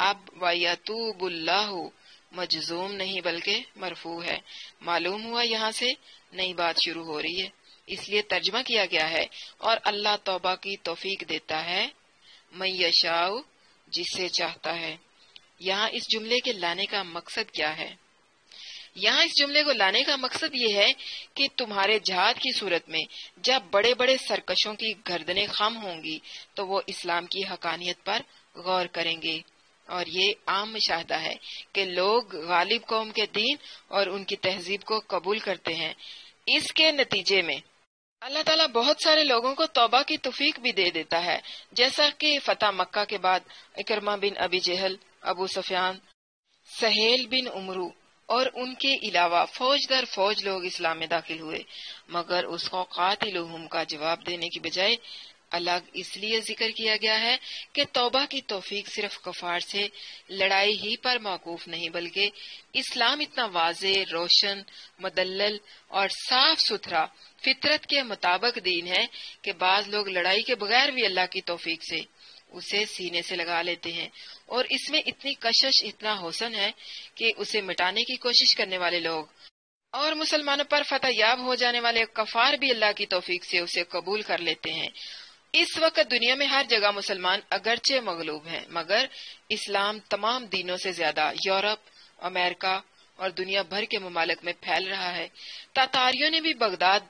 اب وَيَتُوبُ اللَّهُ مجزوم نہیں بلکہ مرفوع ہے، معلوم ہوا یہاں سے نئی بات شروع ہو رہی ہے، اس لیے ترجمہ کیا گیا ہے، اور اللہ توبہ کی توفیق دیتا ہے من یشاء، جسے چاہتا ہے۔ یہاں اس جملے کے لانے کا مقصد کیا ہے؟ یہاں اس جملے کو لانے کا مقصد یہ ہے کہ تمہارے جہاد کی صورت میں جب بڑے بڑے سرکشوں کی گردنیں خم ہوں گی تو وہ اسلام کی حقانیت پر غور کریں گے، اور یہ عام مشاہدہ ہے کہ لوگ غالب قوم کے دین اور ان کی تہذیب کو قبول کرتے ہیں۔ اس کے نتیجے میں اللہ تعالیٰ بہت سارے لوگوں کو توبہ کی توفیق بھی دے دیتا ہے، جیسا کہ فتح مکہ کے بعد اکرمہ بن ابی جہل، ابو سفیان، سہیل بن عمرو اور ان کے علاوہ فوج در فوج لوگ اسلام میں داخل ہوئے، مگر اس کو قاتلوہم کا جواب دینے کی بجائے الگ اس لیے ذکر کیا گیا ہے کہ توبہ کی توفیق صرف کفار سے لڑائی ہی پر موقوف نہیں، بلکہ اسلام اتنا واضح، روشن، مدلل اور صاف ستھرا فطرت کے مطابق دین ہے کہ بعض لوگ لڑائی کے بغیر بھی اللہ کی توفیق سے اسے سینے سے لگا لیتے ہیں، اور اس میں اتنی کشش، اتنا حسن ہے کہ اسے مٹانے کی کوشش کرنے والے لوگ اور مسلمانوں پر فتح یاب ہو جانے والے کفار بھی اللہ کی توفیق سے اسے قبول کر لیتے ہیں۔ اس وقت دنیا میں ہر جگہ مسلمان اگرچہ مغلوب ہیں، مگر اسلام تمام دینوں سے زیادہ یورپ، امریکہ اور دنیا بھر کے ممالک میں پھیل رہا ہے۔ تاتاریوں نے بھی بغداد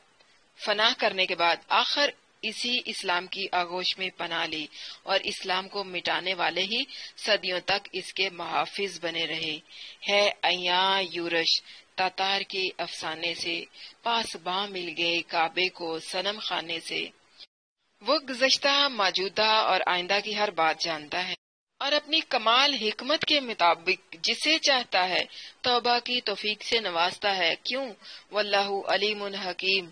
فنا کرنے کے بعد آخر اسی اسلام کی آغوش میں پناہ لی، اور اسلام کو مٹانے والے ہی صدیوں تک اس کے محافظ بنے رہے۔ ہے ایاں یورش تاتار کے افسانے سے، پاسباں مل گئے کعبے کو صنم خانے سے۔ وہ گزشتہ، موجودہ اور آئندہ کی ہر بات جانتا ہے، اور اپنی کمال حکمت کے مطابق جسے چاہتا ہے توبہ کی توفیق سے نوازتا ہے۔ کیوں؟ واللہ علیم حکیم،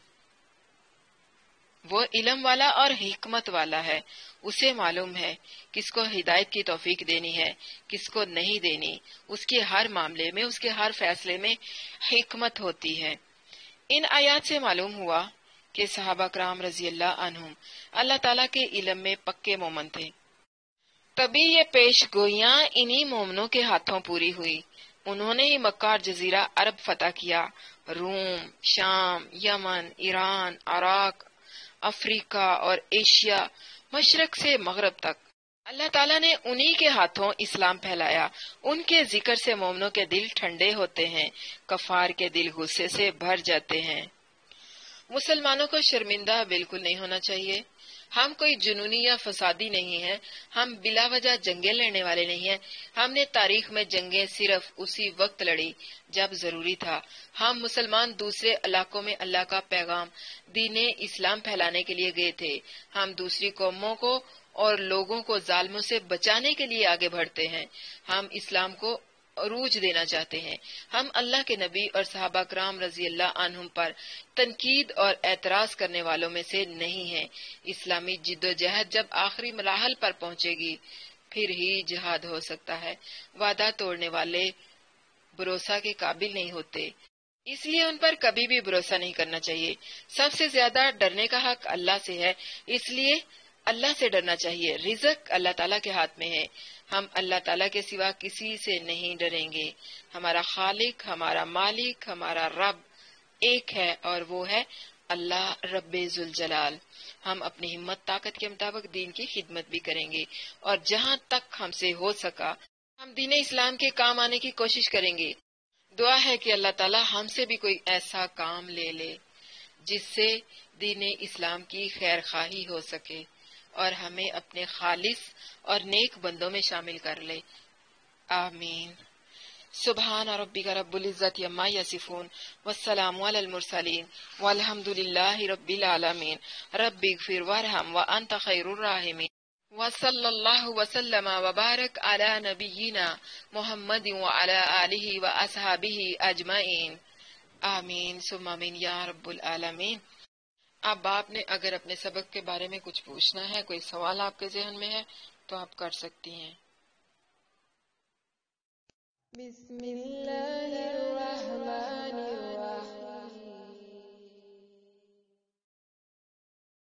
وہ علم والا اور حکمت والا ہے، اسے معلوم ہے کس کو ہدایت کی توفیق دینی ہے، کس کو نہیں دینی، اس کے ہر معاملے میں، اس کے ہر فیصلے میں حکمت ہوتی ہے۔ ان آیات سے معلوم ہوا کہ صحابہ کرام رضی اللہ عنہم اللہ تعالیٰ کے علم میں پکے مومن تھے، تبھی یہ پیش گوئیاں انہی مومنوں کے ہاتھوں پوری ہوئی انہوں نے ہی مکہ اور جزیرہ عرب فتح کیا، روم، شام، یمن، ایران، عراق، افریقہ اور ایشیا، مشرق سے مغرب تک۔ اللہ تعالیٰ نے انہی کے ہاتھوں اسلام پھیلایا۔ ان کے ذکر سے مومنوں کے دل ٹھنڈے ہوتے ہیں، کفار کے دل غصے سے بھر جاتے ہیں۔ مسلمانوں کو شرمندہ بالکل نہیں ہونا چاہیے۔ ہم کوئی جنونی یا فسادی نہیں ہیں، ہم بلا وجہ جنگیں لڑنے والے نہیں ہیں۔ ہم نے تاریخ میں جنگیں صرف اسی وقت لڑی جب ضروری تھا۔ ہم مسلمان دوسرے علاقوں میں اللہ کا پیغام، دین اسلام پھیلانے کے لیے گئے تھے۔ ہم دوسری قوموں کو اور لوگوں کو ظالموں سے بچانے کے لیے آگے بڑھتے ہیں۔ ہم اسلام کو عروج دینا چاہتے ہیں۔ ہم اللہ کے نبی اور صحابہ کرام رضی اللہ عنہم پر تنقید اور اعتراض کرنے والوں میں سے نہیں ہیں۔ اسلامی جد و جہد جب آخری مراحل پر پہنچے گی پھر ہی جہاد ہو سکتا ہے۔ وعدہ توڑنے والے بھروسہ کے قابل نہیں ہوتے، اس لیے ان پر کبھی بھی بھروسہ نہیں کرنا چاہیے۔ سب سے زیادہ ڈرنے کا حق اللہ سے ہے، اس لیے اللہ سے ڈرنا چاہیے۔ رزق اللہ تعالیٰ کے ہاتھ میں ہے، ہم اللہ تعالیٰ کے سوا کسی سے نہیں ڈریں گے۔ ہمارا خالق، ہمارا مالک، ہمارا رب ایک ہے اور وہ ہے اللہ رب ذوالجلال۔ ہم اپنی ہمت طاقت کے مطابق دین کی خدمت بھی کریں گے اور جہاں تک ہم سے ہو سکا ہم دین اسلام کے کام آنے کی کوشش کریں گے۔ دعا ہے کہ اللہ تعالیٰ ہم سے بھی کوئی ایسا کام لے لے جس سے دین اسلام کی خیر خواہی ہو سکے اور ہمیں اپنے خالص اور نیک بندوں میں شامل کر لے، آمین۔ سبحان ربک رب العزت عما یصفون والسلام علی المرسلین والحمد للہ رب العالمین۔ رب اغفر وارحم وانت خیر الراحمین، وصلی اللہ وسلم وبارک علی نبینا محمد وعلی آلہ واصحابہ اجمعین، آمین ثم آمین یا رب العالمین۔ اب آپ نے اگر اپنے سبق کے بارے میں کچھ پوچھنا ہے، کوئی سوال آپ کے ذہن میں ہے تو آپ کر سکتی ہیں۔ بسم اللہ